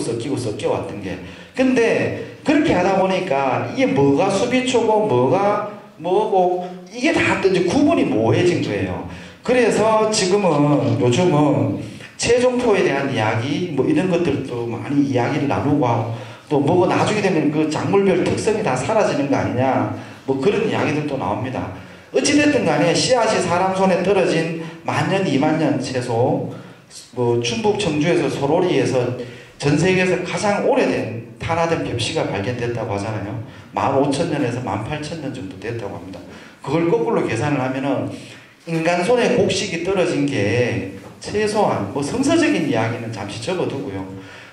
왔던 게. 근데 그렇게 하다 보니까 이게 뭐가 수비초고 뭐가 뭐고 이게 다 이제 구분이 모호해진 거예요. 그래서 요즘은 채종토에 대한 이야기 뭐 이런 것들도 많이 이야기를 나누고 하고, 또 뭐가 나중에 되면 그 작물별 특성이 다 사라지는 거 아니냐 뭐 그런 이야기들도 나옵니다. 어찌됐든 간에 씨앗이 사람 손에 떨어진 1000년 2000년 채소, 뭐 충북 청주에서 소로리에서 전 세계에서 가장 오래된 탄화된 벽시가 발견됐다고 하잖아요. 15,000년에서 18,000년 정도 됐다고 합니다. 그걸 거꾸로 계산을 하면은 인간 손에 곡식이 떨어진 게 최소한 뭐 성서적인 이야기는 잠시 접어두고요.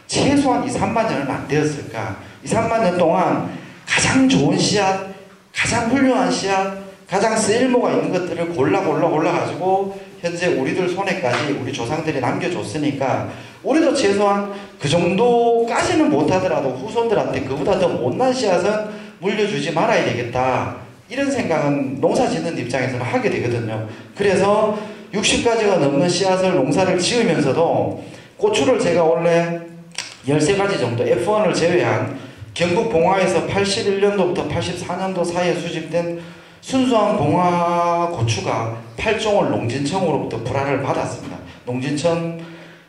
최소한 2, 3만 년은 안 되었을까. 2, 3만 년 동안 가장 좋은 씨앗, 가장 훌륭한 씨앗, 가장 쓸모가 있는 것들을 골라가지고 현재 우리들 손에까지 우리 조상들이 남겨줬으니까 우리도 최소한 그 정도까지는 못하더라도 후손들한테 그보다 더 못난 씨앗은 물려주지 말아야 되겠다. 이런 생각은 농사 짓는 입장에서는 하게 되거든요. 그래서 60가지가 넘는 씨앗을 농사를 지으면서도 고추를 제가 원래 13가지 정도 F1을 제외한 경북 봉화에서 81년도부터 84년도 사이에 수집된 순수한 봉화 고추가 8종을 농진청으로부터 불화를 받았습니다. 농진청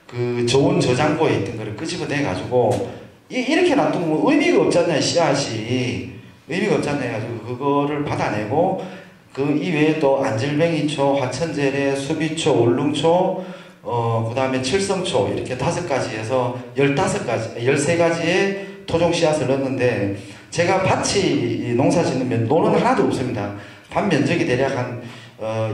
그 저온 저장고에 있던 거를 끄집어내 가지고 이렇게 놔두면 뭐 의미가 없잖아요. 씨앗이 의미가 없잖아요. 해가지고 그거를 받아내고 그 이외에 또 안질뱅이초, 화천재래, 수비초, 울릉초, 그 다음에 칠성초 이렇게 5가지 해서 13가지의 토종 씨앗을 넣었는데, 제가 밭이 농사 짓는 논은 하나도 없습니다. 밭 면적이 대략 한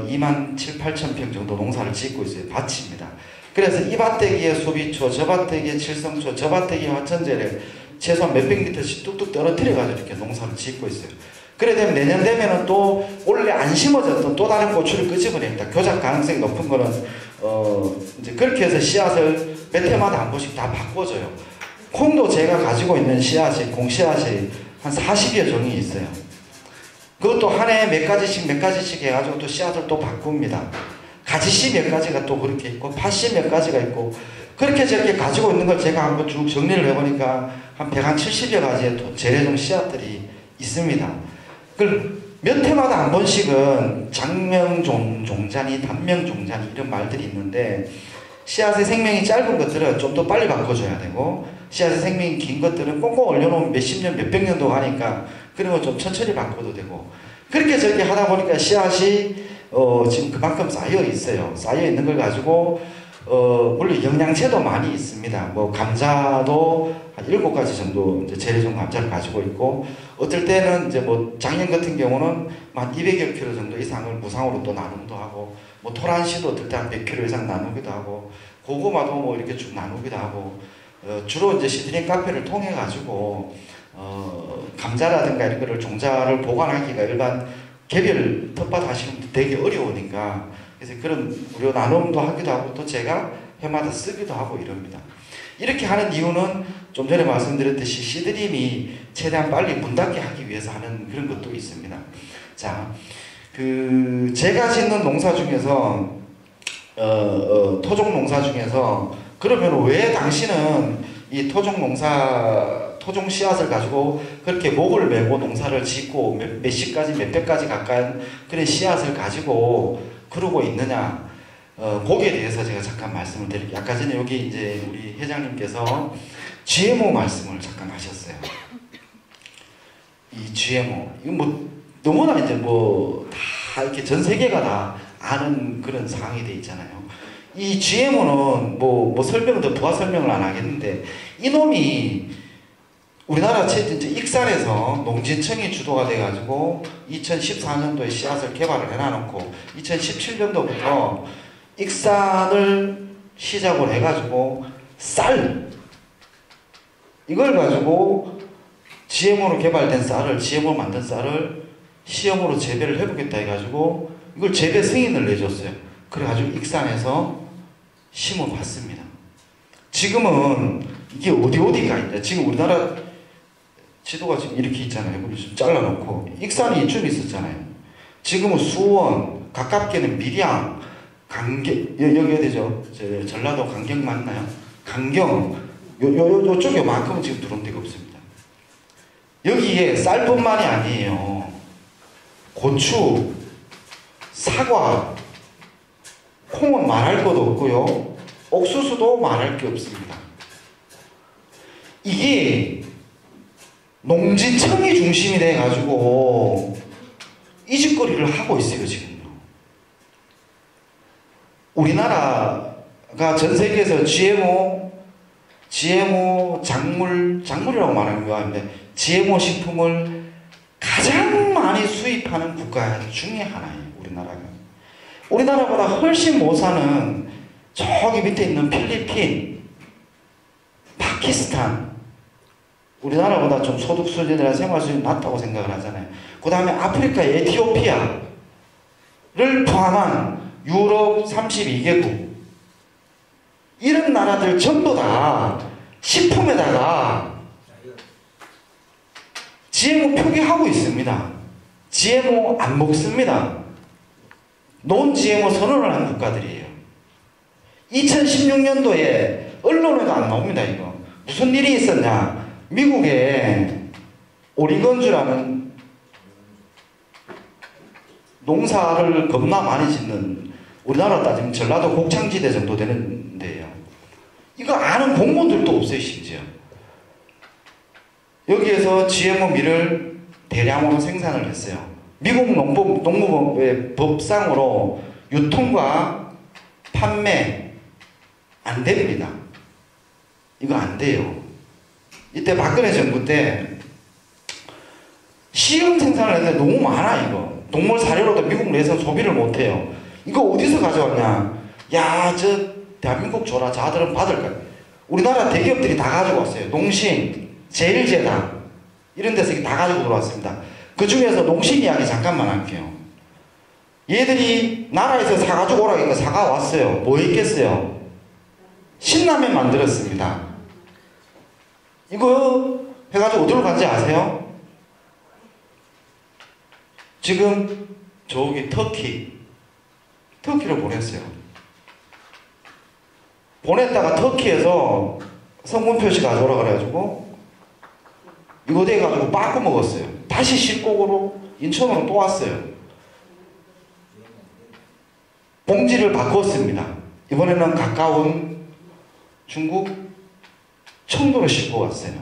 2만 7, 8천 평 정도 농사를 짓고 있어요. 밭입니다. 그래서 이 밭대기에 수비초, 저 밭대기에 칠성초, 저 밭대기에 화천재래 최소한 몇백 리터씩 뚝뚝 떨어뜨려가지고 이렇게 농사를 짓고 있어요. 그래 되면 내년 되면은 또 원래 안 심어졌던 또 다른 고추를 끄집어냅니다. 교작 가능성이 높은 거는 이제 그렇게 해서 씨앗을 몇 해마다 한 번씩 다 바꿔줘요. 콩도 제가 가지고 있는 씨앗이 공씨앗이 한 40여 종이 있어요. 그것도 한 해에 몇 가지씩 해가지고 또 씨앗을 또 바꿉니다. 가지씨 몇 가지가 또 그렇게 있고 팥씨 몇 가지가 있고 그렇게 저렇게 가지고 있는 걸 제가 한번 쭉 정리를 해보니까 한 170여 가지의 재래종 씨앗들이 있습니다. 그걸 몇 해마다 한 번씩은 장명종자니 단명종자니 이런 말들이 있는데 씨앗의 생명이 짧은 것들은 좀 더 빨리 바꿔줘야 되고 씨앗의 생명이 긴 것들은 꽁꽁 얼려놓으면 몇십 년, 몇백 년도 가니까 그런 거 좀 천천히 바꿔도 되고 그렇게 저렇게 하다 보니까 씨앗이 지금 그만큼 쌓여 있어요. 쌓여 있는 걸 가지고 물론 영양제도 많이 있습니다. 뭐 감자도 한 7가지 정도 이제 재래종 감자를 가지고 있고 어떨 때는 이제 뭐 작년 같은 경우는 한 200여 킬로 정도 이상을 무상으로 또 나눔도 하고 뭐 토란씨도 어떨 때 한 100킬로 이상 나누기도 하고 고구마도 뭐 이렇게 쭉 나누기도 하고 주로 이제 시드링 카페를 통해 가지고 감자라든가 이런 거를 종자를 보관하기가 일반 개별 텃밭 하시는 분들 되게 어려우니까 그래서 그런 무료 나눔도 하기도 하고 또 제가 해마다 쓰기도 하고 이럽니다. 이렇게 하는 이유는 좀 전에 말씀드렸듯이 씨드림이 최대한 빨리 문 닫게 하기 위해서 하는 그런 것도 있습니다. 자, 제가 짓는 농사 중에서 토종 농사 중에서 그러면 왜 당신은 이 토종 씨앗을 가지고 그렇게 목을 메고 농사를 짓고 몇십 가지 몇백 가지 가까운 그런 씨앗을 가지고 그러고 있느냐 거기에 대해서 제가 잠깐 말씀을 드릴게요. 아까 전에 여기 이제 우리 회장님께서 GMO 말씀을 잠깐 하셨어요. 이 GMO 이거 뭐 너무나 이제 뭐 다 이렇게 전 세계가 다 아는 그런 상황이 돼 있잖아요. 이 GMO는 뭐 설명도 부하 설명을 안 하겠는데 이놈이 우리나라 익산에서 농진청이 주도가 돼가지고 2014년도에 씨앗을 개발을 해놔놓고 2017년도부터 익산을 시작으로 해가지고 쌀 이걸 가지고 GMO로 개발된 쌀을 GMO 만든 쌀을 시험으로 재배를 해보겠다 해가지고 이걸 재배 승인을 내줬어요. 그래가지고 익산에서 심어봤습니다. 지금은 이게 어디가 있냐. 지금 우리나라 지도가 지금 이렇게 있잖아요. 좀 잘라놓고 익산이 이쯤 있었잖아요. 지금은 수원, 가깝게는 밀양, 강경, 여기 어디죠? 전라도 강경 맞나요? 강경, 요쪽 요만큼은 지금 들어온 데가 없습니다. 여기에 쌀뿐만이 아니에요. 고추, 사과, 콩은 말할 것도 없고요. 옥수수도 말할 게 없습니다. 이게 농진청이 중심이 돼가지고 이 짓거리를 하고 있어요, 지금요. 우리나라가 전 세계에서 GMO 작물이라고 말하는 거 같은데 GMO 식품을 가장 많이 수입하는 국가 중에 하나예요, 우리나라가. 우리나라보다 훨씬 못 사는 저기 밑에 있는 필리핀, 파키스탄, 우리나라보다 좀 소득 수준이나 생활 수준이 낮다고 생각을 하잖아요. 그 다음에 아프리카의 에티오피아를 포함한 유럽 32개국 이런 나라들 전부 다 식품에다가 GMO 표기하고 있습니다. GMO 안 먹습니다. 논 GMO 선언을 한 국가들이에요. 2016년도에 언론에도 안 나옵니다. 이거 무슨 일이 있었냐. 미국에 오리건주라는 농사를 겁나 많이 짓는 우리나라 따지면 전라도 곡창지대 정도 되는 데예요. 이거 아는 공무원들도 없어요. 심지어 여기에서 GMO 밀을 대량으로 생산을 했어요. 미국 농무부의 법상으로 유통과 판매 안 됩니다. 이거 안 돼요. 이때 박근혜 정부 때 시험 생산을 했는데 너무 많아. 이거 동물 사료로도 미국 내에서는 소비를 못해요. 이거 어디서 가져왔냐. 야, 저 대한민국 줘라. 자들은 받을 거야. 우리나라 대기업들이 다 가지고 왔어요. 농심, 제일제당 이런 데서 다 가지고 들어왔습니다. 그 중에서 농심 이야기 잠깐만 할게요. 얘들이 나라에서 사가지고 오라니까 사가 왔어요. 뭐 했겠어요? 신라면 만들었습니다. 이거 해가지고 어디로 간지 아세요? 지금 저기 터키 터키로 보냈어요. 보냈다가 터키에서 성분 표시 가져오라 그래가지고 이거 돼가지고 빠꾸 먹었어요. 다시 신곡으로 인천으로 또 왔어요. 봉지를 바꿨습니다. 이번에는 가까운 중국 청도로 싣고 왔어요.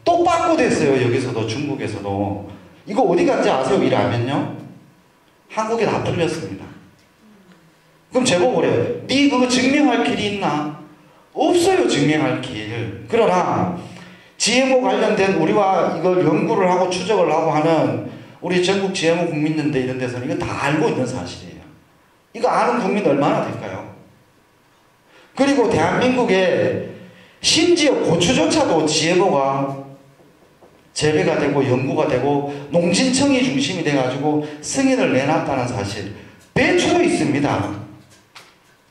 또 빠꾸 됐어요. 여기서도 중국에서도. 이거 어디 간지 아세요? 일하면요. 한국에 다 풀렸습니다. 그럼 제보고 그래요. 네 그거 증명할 길이 있나? 없어요. 증명할 길. 그러나 GMO 관련된 우리와 이걸 연구를 하고 추적을 하고 하는 우리 전국 GMO 국민연대 이런 데서는 이거 다 알고 있는 사실이에요. 이거 아는 국민 얼마나 될까요? 그리고 대한민국에 심지어 고추조차도 GMO가 재배가 되고 연구가 되고 농진청이 중심이 돼가지고 승인을 내놨다는 사실. 배추도 있습니다.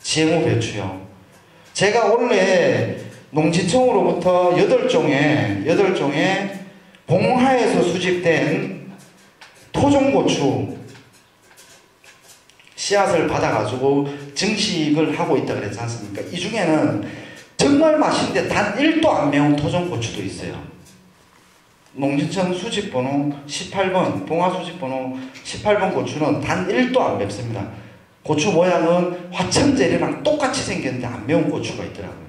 GMO 배추요. 제가 원래 농진청으로부터 8종의 봉화에서 수집된 토종고추 씨앗을 받아가지고 증식을 하고 있다 그랬지 않습니까? 이 중에는 정말 맛있는데 단 1도 안 매운 토종고추도 있어요. 농진청 수집번호 18번, 봉화 수집번호 18번 고추는 단 1도 안 맵습니다. 고추 모양은 화천재래랑 똑같이 생겼는데 안 매운 고추가 있더라고요.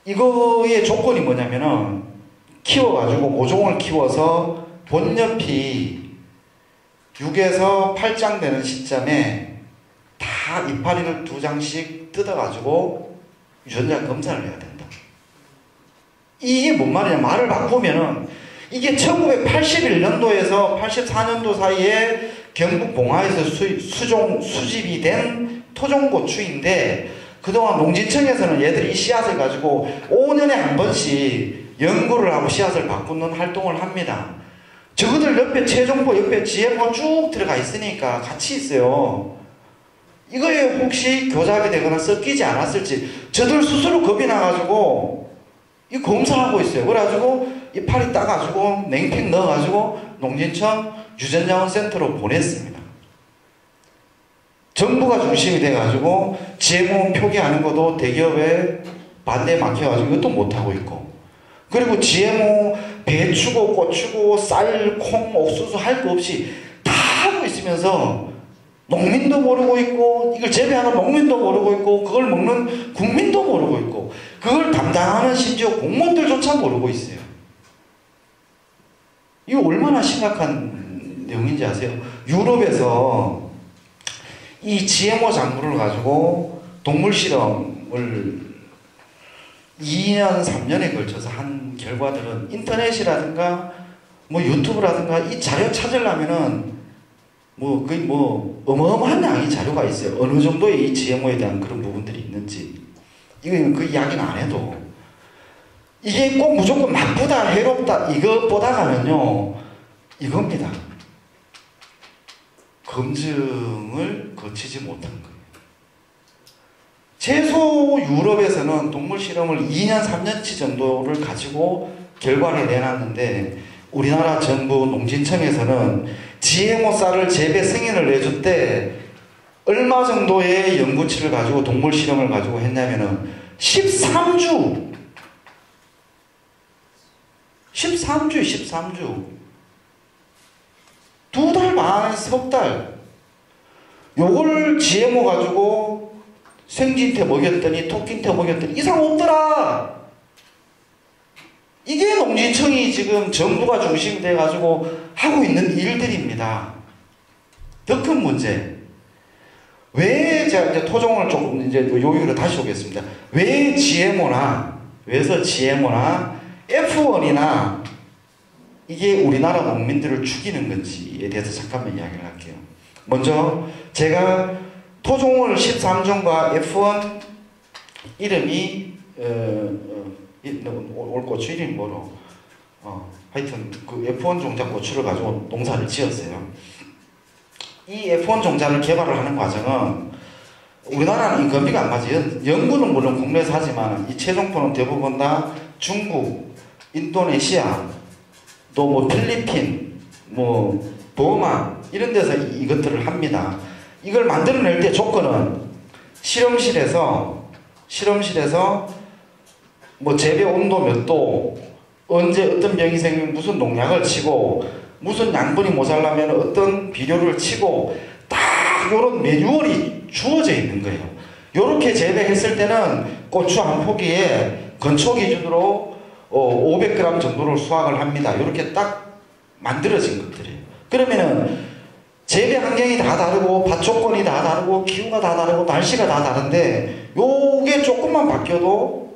이거의 조건이 뭐냐면은 키워가지고 모종을 키워서 본엽이 6에서 8장 되는 시점에 다 이파리를 2장씩 뜯어가지고 유전자 검사를 해야 된다. 이게 뭔 말이냐? 말을 바꾸면은 이게 1981년도에서 84년도 사이에 경북 봉화에서 수집이 된 토종고추인데 그동안 농진청에서는 얘들이 이 씨앗을 가지고 5년에 한 번씩 연구를 하고 씨앗을 바꾸는 활동을 합니다. 저거들 옆에 최종보 옆에 GMO 쭉 들어가 있으니까 같이 있어요. 이거에 혹시 교잡이 되거나 섞이지 않았을지 저들 스스로 겁이 나가지고 이 검사하고 있어요. 그래가지고 이 파리 따가지고 냉팩 넣어가지고 농진청 유전자원센터로 보냈습니다. 정부가 중심이 돼가지고 GMO 표기하는 것도 대기업에 반대에 막혀가지고 이것도 못하고 있고 그리고 GMO 배추고 고추고 쌀, 콩, 옥수수 할 거 없이 다 하고 있으면서 농민도 모르고 있고 이걸 재배하는 농민도 모르고 있고 그걸 먹는 국민도 모르고 있고 그걸 담당하는 심지어 공무원들조차 모르고 있어요. 이거 얼마나 심각한 내용인지 아세요? 유럽에서 이 GMO 작물을 가지고 동물 실험을 2년, 3년에 걸쳐서 한 결과들은 인터넷이라든가 뭐 유튜브라든가 이 자료 찾으려면은 뭐 거의 뭐 어마어마한 양의 자료가 있어요. 어느 정도의 이 GMO에 대한 그런 부분들이 있는지 이건 그 이야기는 안 해도 이게 꼭 무조건 나쁘다, 해롭다 이것보다가는요 이겁니다. 검증을 거치지 못한 거예요. 최소 유럽에서는 동물 실험을 2년, 3년치 정도를 가지고 결과를 내놨는데 우리나라 정부 농진청에서는 GMO 쌀을 재배 승인을 내줄 때 얼마 정도의 연구치를 가지고 동물 실험을 가지고 했냐면은 13주 2달 반, 석 달 요걸 GMO 가지고 생진태 먹였더니 토끼태 먹였더니 이상 없더라. 이게 농진청이 지금 정부가 중심이 돼가지고 하고 있는 일들입니다. 더 큰 문제. 왜 제가 이제 토종을 조금 이제 요기로 다시 오겠습니다. 왜 GMO나 F1이나 이게 우리나라 농민들을 죽이는 건지에 대해서 잠깐만 이야기를 할게요. 먼저 제가 토종을 13종과 F1 이름이 올 고추 이름이 뭐로 하여튼 그 F1 종자 고추를 가지고 농사를 지었어요. 이 F1 종자를 개발을 하는 과정은 우리나라는 인건비가 안 맞아요. 연구는 물론 국내에서 하지만 이 최종포는 대부분 다 중국, 인도네시아, 또 뭐 필리핀, 뭐 버마 이런 데서 이것들을 합니다. 이걸 만들어낼 때 조건은 실험실에서 뭐 재배 온도 몇 도, 언제 어떤 병이 생기면 무슨 농약을 치고 무슨 양분이 모자라면 어떤 비료를 치고 딱 이런 매뉴얼이 주어져 있는 거예요. 이렇게 재배했을 때는 고추 한 포기에 건초 기준으로 500g 정도를 수확을 합니다. 이렇게 딱 만들어진 것들이에요. 그러면은 재배 환경이 다 다르고 밭 조건이 다 다르고 기후가 다 다르고 날씨가 다 다른데 요게 조금만 바뀌어도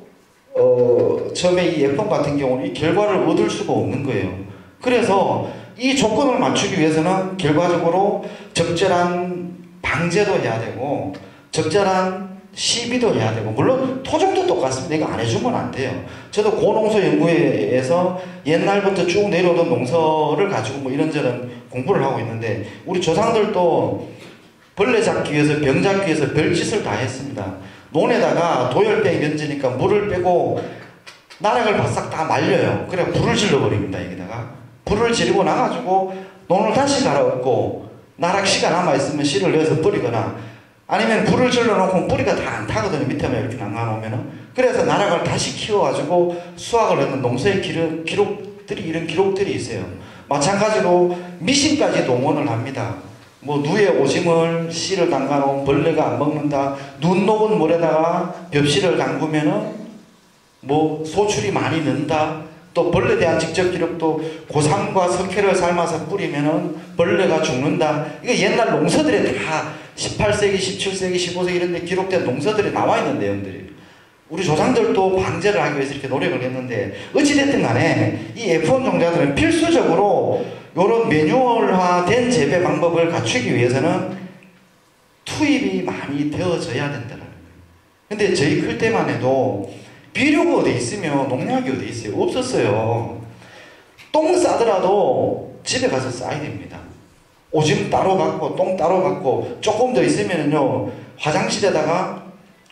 처음에 이 F1 같은 경우는 이 결과를 얻을 수가 없는 거예요. 그래서 이 조건을 맞추기 위해서는 결과적으로 적절한 방제도 해야 되고 적절한 시비도 해야 되고, 물론 토종도 똑같습니다. 이거 안 해주면 안 돼요. 저도 고농서 연구회에서 옛날부터 쭉 내려오던 농서를 가지고 뭐 이런저런 공부를 하고 있는데, 우리 조상들도 벌레 잡기 위해서 병 잡기 위해서 별짓을 다 했습니다. 논에다가 도열병이 던지니까 물을 빼고 나락을 바싹 다 말려요. 그래 불을 질러버립니다. 여기다가 불을 지르고 나가지고 논을 다시 갈아엎고 나락씨가 남아있으면 씨를 내어서 뿌리거나, 아니면 불을 질러놓고 뿌리가 다 안 타거든요. 밑에만 이렇게 남아놓으면은. 그래서 나락을 다시 키워가지고 수확을 하는 농사의 기록들이, 이런 기록들이 있어요. 마찬가지로 미신까지 동원을 합니다. 뭐 누에 오줌을 씨를 담가놓으면 벌레가 안 먹는다. 눈 녹은 물에다가 벽씨를 담그면은 뭐 소출이 많이 는다. 또 벌레에 대한 직접 기록도 고삼과 석회를 삶아서 뿌리면은 벌레가 죽는다. 이거 옛날 농서들에 다 18세기, 17세기, 15세기 이런 데 기록된 농서들에 나와 있는 내용들이. 우리 조상들도 방제를 하기 위해서 이렇게 노력을 했는데, 어찌됐든 간에 이 F1 종자들은 필수적으로 이런 매뉴얼화된 재배 방법을 갖추기 위해서는 투입이 많이 되어져야 된다는 거예요. 근데 저희 클 때만 해도 비료가 어디 있으면 농약이 어디 있어요? 없었어요. 똥 싸더라도 집에 가서 싸야 됩니다. 오줌 따로 갖고 똥 따로 갖고 조금 더 있으면요 화장실에다가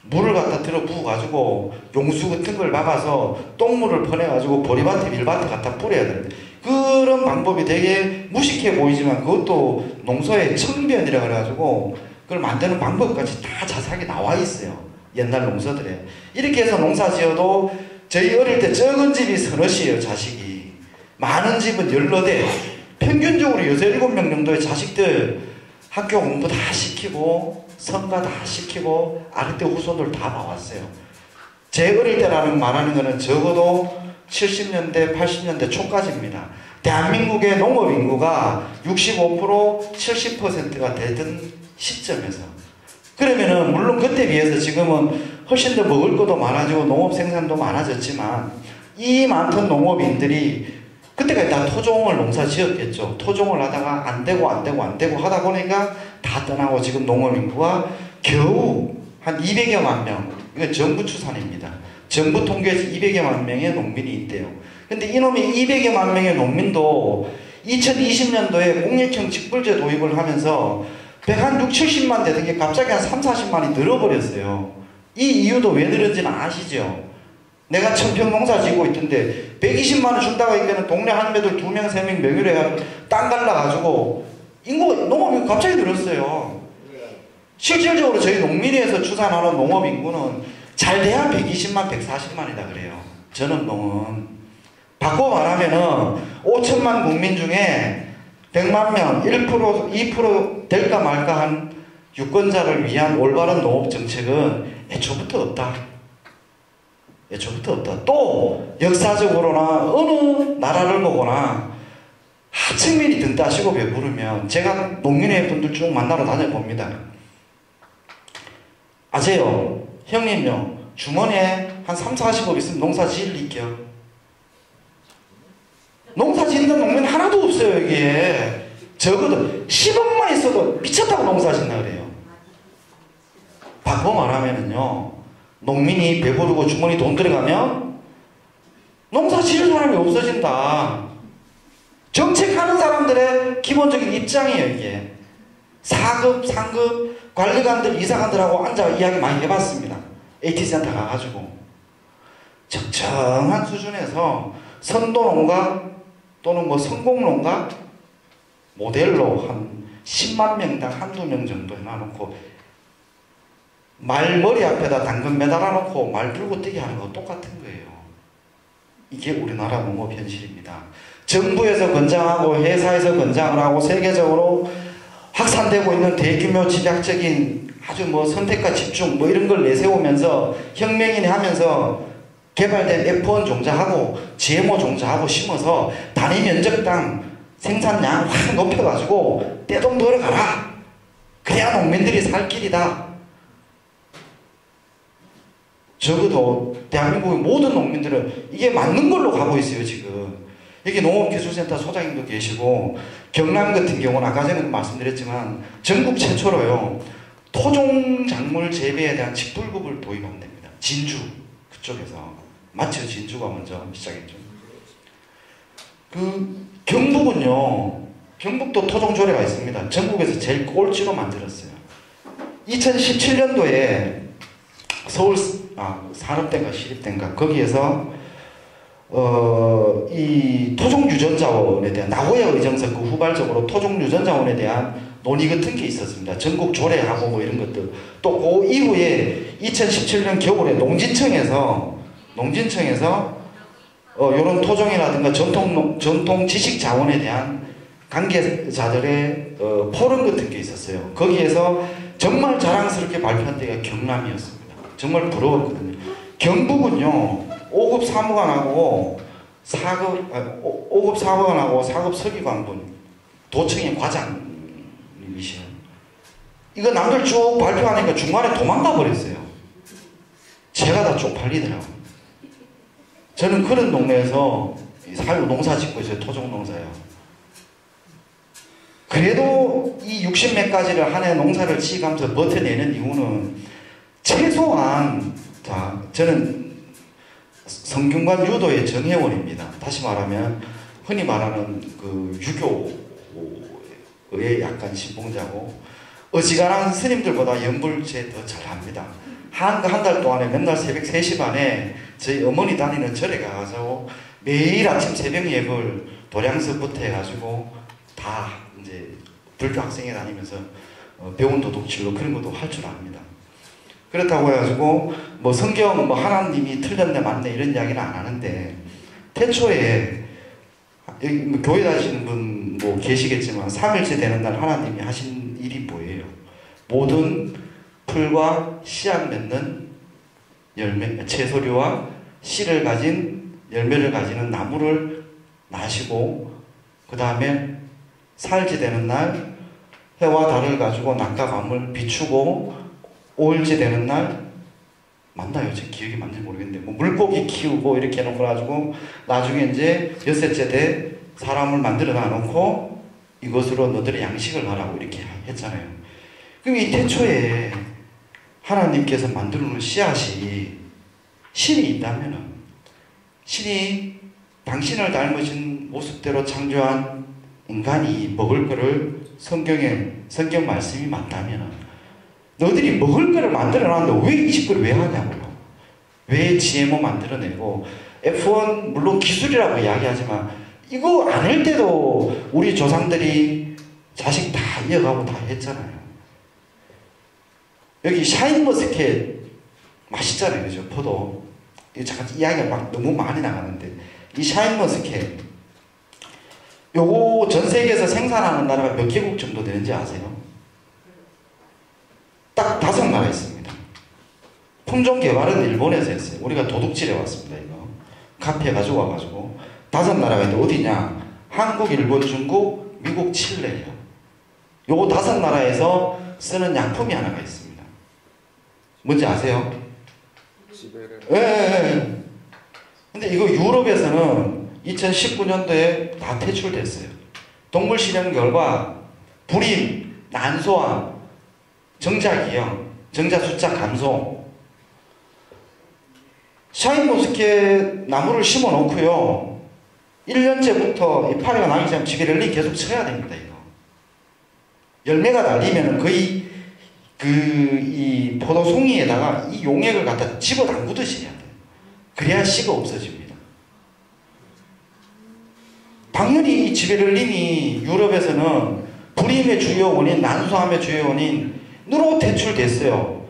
물을 갖다 들어 부어가지고 용수 같은 걸 막아서 똥물을 퍼내가지고 보리밭에 밀밭에 갖다 뿌려야 됩니다. 그런 방법이 되게 무식해 보이지만 그것도 농소의 청변이라 그래가지고 그걸 만드는 방법까지 다 자세하게 나와 있어요. 옛날 농서들에. 이렇게 해서 농사 지어도 저희 어릴 때 적은 집이 서너시에요. 자식이. 많은 집은 14대. 평균적으로 6, 7명 정도의 자식들 학교 공부 다 시키고 성가 다 시키고 아랫대 후손들 다 나왔어요. 제 어릴 때라는 말하는 거는 적어도 70년대, 80년대 초까지입니다. 대한민국의 농업 인구가 65%, 70%가 되던 시점에서. 그러면은 물론 그때 비해서 지금은 훨씬 더 먹을 것도 많아지고 농업 생산도 많아졌지만, 이 많던 농업인들이 그때까지 다 토종을 농사 지었겠죠. 토종을 하다가 안 되고 하다 보니까 다 떠나고 지금 농업 인구가 겨우 한 200여만 명, 이건 정부 추산입니다. 정부 통계에서 200여만 명의 농민이 있대요. 근데 이놈의 200여만 명의 농민도 2020년도에 공익형 직불제 도입을 하면서 106, 70만 되던 게 갑자기 한 3, 40만이 늘어버렸어요. 이 이유도 왜 늘었는지는 아시죠? 내가 천평 농사 지고 있던데 120만원 준다고 하니까 동네 할매들 2명, 3명 명의로 해가지고 땅 갈라가지고 인구, 농업이 갑자기 늘었어요. 실질적으로 저희 농민위에서 추산하는 농업 인구는 잘 돼야 120만, 140만이다 그래요. 전업농은. 바꿔 말하면은 5천만 국민 중에 100만 명, 1%, 2% 될까 말까 한 유권자를 위한 올바른 농업 정책은 애초부터 없다. 애초부터 없다. 또 역사적으로나 어느 나라를 보거나 하층민이 등 따시고 배부르면, 제가 농민회 분들 쭉 만나러 다녀봅니다. 아세요? 형님요, 주머니에 한 3, 40억 있으면 농사 지을리겨. 농사 짓는 농민 하나도 없어요. 여기에 적어도 10억만 있어도 미쳤다고 농사 짓나 그래요. 바꿔 말하면은요, 농민이 배부르고 주머니 돈 들어가면 농사 지을 사람이 없어진다. 정책하는 사람들의 기본적인 입장이에요. 이게 4급, 3급 관리관들, 이사관들하고 앉아 이야기 많이 해봤습니다. AT센터 가가지고 적정한 수준에서 선도농가 또는 뭐 성공농가 모델로 한 10만 명당 한두 명 정도 해놔놓고 말 머리 앞에다 당근 매달아놓고 말 들고 뛰게 하는 거 똑같은 거예요. 이게 우리나라 농업 현실입니다. 정부에서 권장하고 회사에서 권장을 하고 세계적으로 확산되고 있는 대규모 집약적인 아주 뭐 선택과 집중 뭐 이런 걸 내세우면서 혁명이네 하면서 개발된 F1 종자하고 GMO 종자하고 심어서 단위 면적당 생산량 확 높여가지고 떼돈 벌어가라. 그래야 농민들이 살 길이다. 적어도 대한민국의 모든 농민들은 이게 맞는 걸로 가고 있어요 지금. 여기 농업기술센터 소장님도 계시고 경남 같은 경우는 아까 전에 말씀드렸지만 전국 최초로요 토종 작물 재배에 대한 직불급을 도입한답니다. 진주 그쪽에서 마치 진주가 먼저 시작했죠. 그 경북은요 경북도 토종 조례가 있습니다. 전국에서 제일 꼴찌로 만들었어요. 2017년도에 서울 산업대인가 시립대인가 거기에서 이 토종유전자원에 대한 나고야 의정서 그 후발적으로 토종유전자원에 대한 논의 같은 게 있었습니다. 전국 조례하고 뭐 이런 것들. 또 그 이후에 2017년 겨울에 농진청에서 요런 토종이라든가 전통 지식 자원에 대한 관계자들의 포럼 같은 게 있었어요. 거기에서 정말 자랑스럽게 발표한 데가 경남이었습니다. 정말 부러웠거든요. 경북은요 5급 사무관하고 5급 사무관하고 4급 서기관분 도청의 과장님이시요. 이거 남들 쭉 발표하니까 중간에 도망가 버렸어요. 제가 다 쪽팔리더라고요. 저는 그런 동네에서 살고 농사 짓고 있어요. 토종 농사요. 그래도 이 60몇 가지를 한 해 농사를 지으면서 버텨내는 이유는 최소한 저는 성균관 유도의 정회원입니다. 다시 말하면 흔히 말하는 그 유교의 약간 신봉자고 어지간한 스님들보다 연불제 더 잘합니다. 한 달 동안에 맨날 새벽 3시 반에 저희 어머니 다니는 절에 가서 매일 아침 새벽 예불 도량서부터 해가지고 다 이제 불교 학생회 다니면서 배운 도둑질로 그런 것도 할 줄 압니다. 그렇다고 해가지고 뭐 성경 뭐 하나님이 틀렸네 맞네 이런 이야기는 안 하는데 태초에 여기 뭐 교회 다니시는 분 뭐 계시겠지만 3일째 되는 날 하나님이 하신 일이 뭐예요? 모든 풀과 씨앗 맺는 열매, 채소류와 씨를 가진 열매를 가지는 나무를 나시고 그 다음에 사흘째 되는 날 해와 달을 가지고 낮과 밤을 비추고 5일째 되는 날 맞나요? 제 기억이 맞는지 모르겠는데 뭐 물고기 키우고 이렇게 해놓고 가지고 나중에 이제 6째 때 사람을 만들어 놔놓고 이것으로 너들의 양식을 하라고 이렇게 했잖아요. 그럼 이 태초에 하나님께서 만들어 놓은 씨앗이 신이 있다면은 신이 당신을 닮으신 모습대로 창조한 인간이 먹을 거를 성경 말씀이 맞다면은 너희들이 먹을 거를 만들어 놨는데 왜 이 짓거리 왜 하냐고요. 왜 GMO 만들어내고 F1 물론 기술이라고 이야기하지만 이거 안 할 때도 우리 조상들이 자식 다 이어가고 다 했잖아요. 여기 샤인머스켓 맛있잖아요. 그죠? 포도. 이거 잠깐 이야기가 막 너무 많이 나가는데 이 샤인머스켓 요거 전 세계에서 생산하는 나라가 몇 개국 정도 되는지 아세요? 딱 5나라 있습니다. 품종 개발은 일본에서 했어요. 우리가 도둑질해 왔습니다. 이거 카페에 가지고 와가지고 5나라가 있는데 어디냐? 한국, 일본, 중국, 미국, 칠레예요. 요거 5나라에서 쓰는 약품이 하나가 있습니다. 뭔지 아세요? 예. 근데 이거 유럽에서는 2019년도에 다 퇴출됐어요. 동물 실험 결과 불임, 난소암, 정자기형, 정자 숫자 감소. 샤인머스켓 나무를 심어 놓고요. 1년째부터 이 파리가 나기 전에 지게렐리 계속 쳐야 됩니다. 이거. 열매가 달리면 거의 이 포도송이에다가 이 용액을 갖다 집어 담그듯이 해야 돼요. 그래야 씨가 없어집니다. 당연히 이 지베를린이 유럽에서는 불임의 주요 원인, 난소암의 주요 원인 누로 대출됐어요.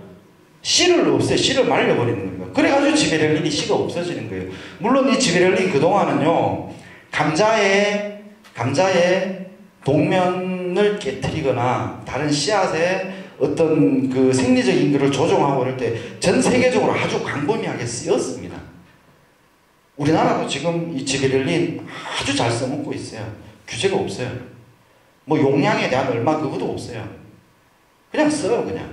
씨를 없애요. 씨를 말려버리는 거예요. 그래가지고 지베렐린이 씨가 없어지는 거예요. 물론 이 지베렐린 그동안은요, 감자의 동면을 깨뜨리거나 다른 씨앗의 어떤 그 생리적인 것을 조종하고 이럴 때 전 세계적으로 아주 광범위하게 쓰였습니다. 우리나라도 지금 이 지베렐린 아주 잘 써먹고 있어요. 규제가 없어요. 뭐 용량에 대한 얼마 그것도 없어요. 그냥 써요, 그냥.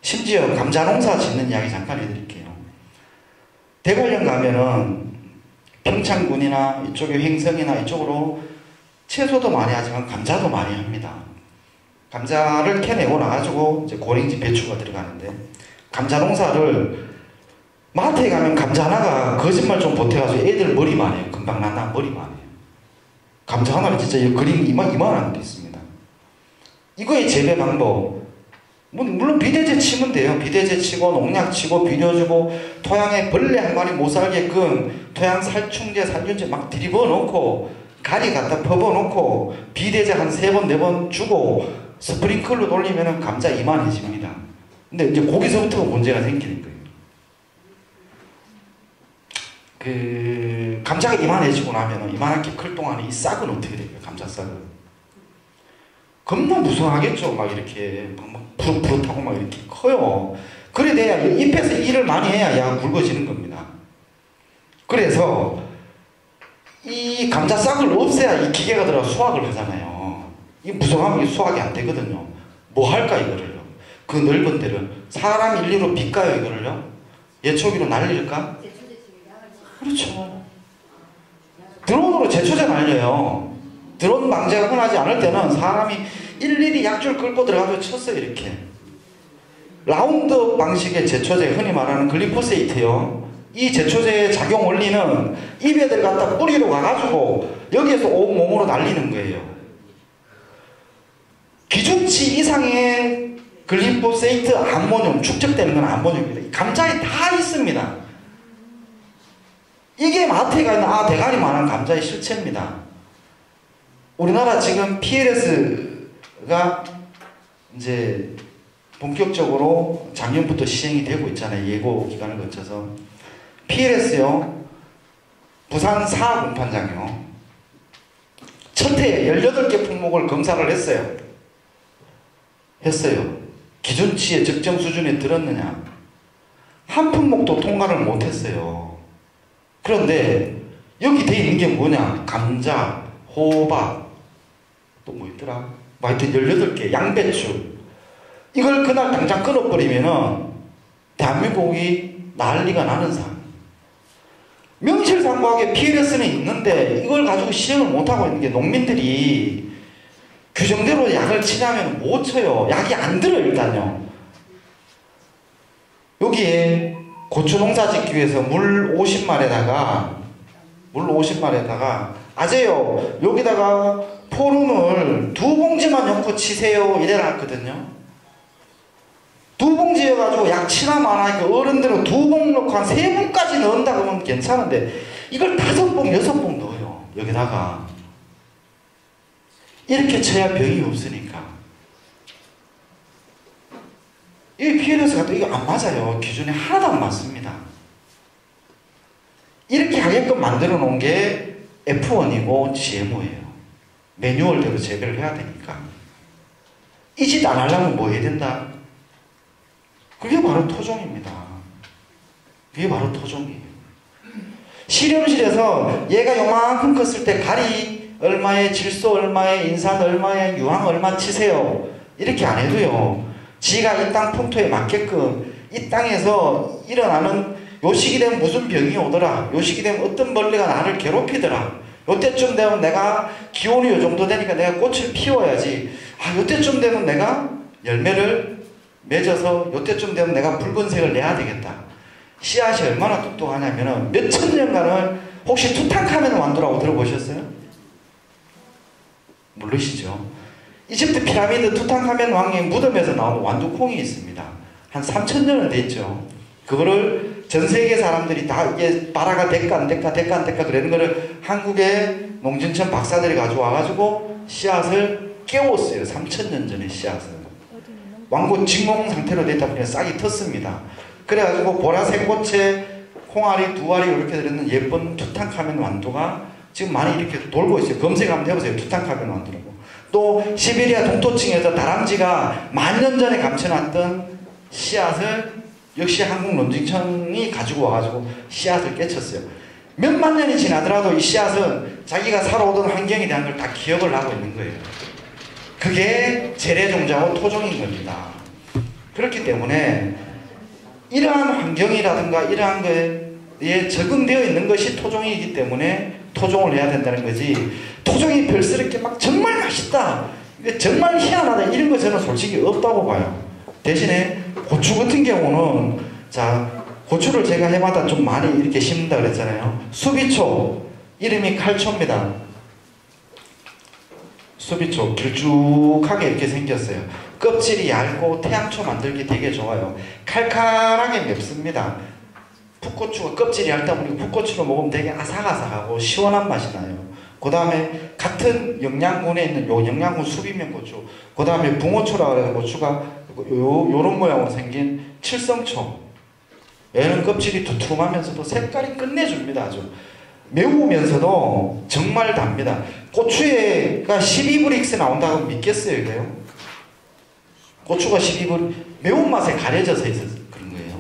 심지어 감자 농사 짓는 이야기 잠깐 해드릴게요. 대관령 가면은 평창군이나 이쪽에 횡성이나 이쪽으로 채소도 많이 하지만 감자도 많이 합니다. 감자를 캐내고 나가지고 이제 고랭지 배추가 들어가는데, 감자 농사를 마트에 가면 감자 하나가 거짓말 좀 보태가지고 애들 머리만 해요. 금방 난다 머리만 해요. 감자 하나는 진짜 그림 이만한 게 있습니다. 이거의 재배 방법, 물론 비대제 치면 돼요. 비대제 치고 농약 치고 비료주고 토양에 벌레 한 마리 못 살게끔 토양 살충제 살균제 막 들이부어 놓고 가리 갖다 퍼부어 놓고 비대제 한 3번 4번 주고 스프링클로 돌리면 감자 이만해집니다. 근데 이제 거기서부터 문제가 생기는 거예요. 그 감자가 이만해지고 나면 이만하게 클 동안에 이 싹은 어떻게 돼요? 감자 싹은 겁나 무성하겠죠. 막 이렇게 막 푸릇푸릇하고 막 이렇게 커요. 그래 돼야 잎에서 일을 많이 해야 야가 굵어지는 겁니다. 그래서 이 감자 싹을 없애야 이 기계가 들어가 수확을 하잖아요. 이 무성하면 수확이 안 되거든요. 뭐 할까 이거를요? 그 넓은 데를 사람 일리로 빗가요 이거를요? 예초기로 날릴까? 그렇죠. 드론으로 제초제 날려요. 드론 방제가 흔하지 않을 때는 사람이 일일이 약줄 끌고 들어가서 쳤어요. 이렇게 라운드 방식의 제초제, 흔히 말하는 글리포세이트요. 이 제초제의 작용 원리는 입에 들어갔다 뿌리로 가가지고 여기에서 온몸으로 날리는 거예요. 기준치 이상의 글리포세이트 암모늄, 축적되는 건 암모늄입니다. 감자에 다 있습니다. 이게 마트에 가 있는 대가리만한 감자의 실체입니다. 우리나라 지금 PLS가 이제 본격적으로 작년부터 시행이 되고 있잖아요. 예고 기간을 거쳐서. PLS요. 부산 사공판장이요. 첫 해에 18개 품목을 검사를 했어요. 기준치의 적정 수준에 들었느냐. 한 품목도 통과를 못했어요. 그런데 여기 돼 있는 게 뭐냐. 감자, 호박, 또 뭐 있더라? 하여튼 18개, 양배추. 이걸 그날 당장 끊어버리면은 대한민국이 난리가 나는 상황. 명실상부하게 PLS는 있는데 이걸 가지고 시행을 못하고 있는 게 농민들이 규정대로 약을 치냐면 못 쳐요. 약이 안 들어요, 일단요. 여기에 고추 농사 짓기 위해서 물 50마리에다가 아재요, 여기다가 포름을 2봉지만 넣고 치세요 이래라 했거든요. 2봉지여가지고 약 치나 마나 어른들은 2봉 넣고 한 3봉까지 넣는다 그러면 괜찮은데 이걸 5봉 6봉 넣어요. 여기다가 이렇게 쳐야 병이 없으니까. 이 PLS가 또 이거 안 맞아요. 기준이 하나도 안 맞습니다. 이렇게 하게끔 만들어 놓은 게 F1이고 GMO예요. 매뉴얼대로 재배를 해야 되니까. 이 짓 안 하려면 뭐 해야 된다? 그게 바로 토종입니다. 그게 바로 토종이에요. 실험실에서 얘가 요만큼 컸을 때 가리 얼마에, 질소 얼마에, 인산 얼마에, 유황 얼마 치세요. 이렇게 안 해도요. 지가 이 땅 풍토에 맞게끔 이 땅에서 일어나는 요 시기 되면 무슨 병이 오더라. 요 시기 되면 어떤 벌레가 나를 괴롭히더라. 요때쯤 되면 내가 기온이 요 정도 되니까 내가 꽃을 피워야지. 요때쯤 되면 내가 열매를 맺어서 요때쯤 되면 내가 붉은색을 내야 되겠다. 씨앗이 얼마나 똑똑하냐면은 몇천 년간을 혹시 투탕카멘 완두라고 들어보셨어요? 모르시죠? 이집트 피라미드 투탕카멘 왕의 무덤에서 나오는 완두콩이 있습니다. 한 3,000년은 됐죠. 그거를 전 세계 사람들이 다 이게 바라가 될까 안 될까 그러는 거를 한국의 농진청 박사들이 가져와가지고 씨앗을 깨웠어요. 3000년 전에 씨앗을. 왕고 진공 상태로 됐다 보니까 싹이 텄습니다. 그래가지고 보라색 꽃에 콩알이 두 알이 이렇게 들어있는 예쁜 투탕카멘 완두가 지금 많이 이렇게 돌고 있어요. 검색 한번 해보세요. 투탕카멘 완두라고. 또 시베리아 동토층에서 다람쥐가 10,000년 전에 감춰놨던 씨앗을 역시 한국론징청이 가지고 와가지고 씨앗을 깨쳤어요. 몇만 년이 지나더라도 이 씨앗은 자기가 살아오던 환경에 대한 걸 다 기억을 하고 있는 거예요. 그게 재래종자고 토종인 겁니다. 그렇기 때문에 이러한 환경이라든가 이러한 거에 적응되어 있는 것이 토종이기 때문에 토종을 해야 된다는 거지, 토종이 별스럽게 막 정말 맛있다, 정말 희한하다 이런 거 저는 솔직히 없다고 봐요. 대신에 고추 같은 경우는, 자, 고추를 제가 해마다 좀 많이 이렇게 심는다 그랬잖아요. 수비초, 이름이 칼초입니다. 수비초, 길쭉하게 이렇게 생겼어요. 껍질이 얇고 태양초 만들기 되게 좋아요. 칼칼하게 맵습니다. 풋고추가 껍질이 얇다 보니까 풋고추로 먹으면 되게 아삭아삭하고 시원한 맛이 나요. 그 다음에 같은 영양군에 있는 요 영양군 수비면 고추, 그 다음에 붕어초라고 해서 고추가 요런 모양으로 생긴 칠성초, 얘는 껍질이 두툼하면서도 색깔이 끝내줍니다. 아주 매우면서도 정말 답니다. 고추가 12브릭스 나온다고 믿겠어요, 이거요? 고추가 12브릭스, 매운맛에 가려져서 있어서 그런 거예요.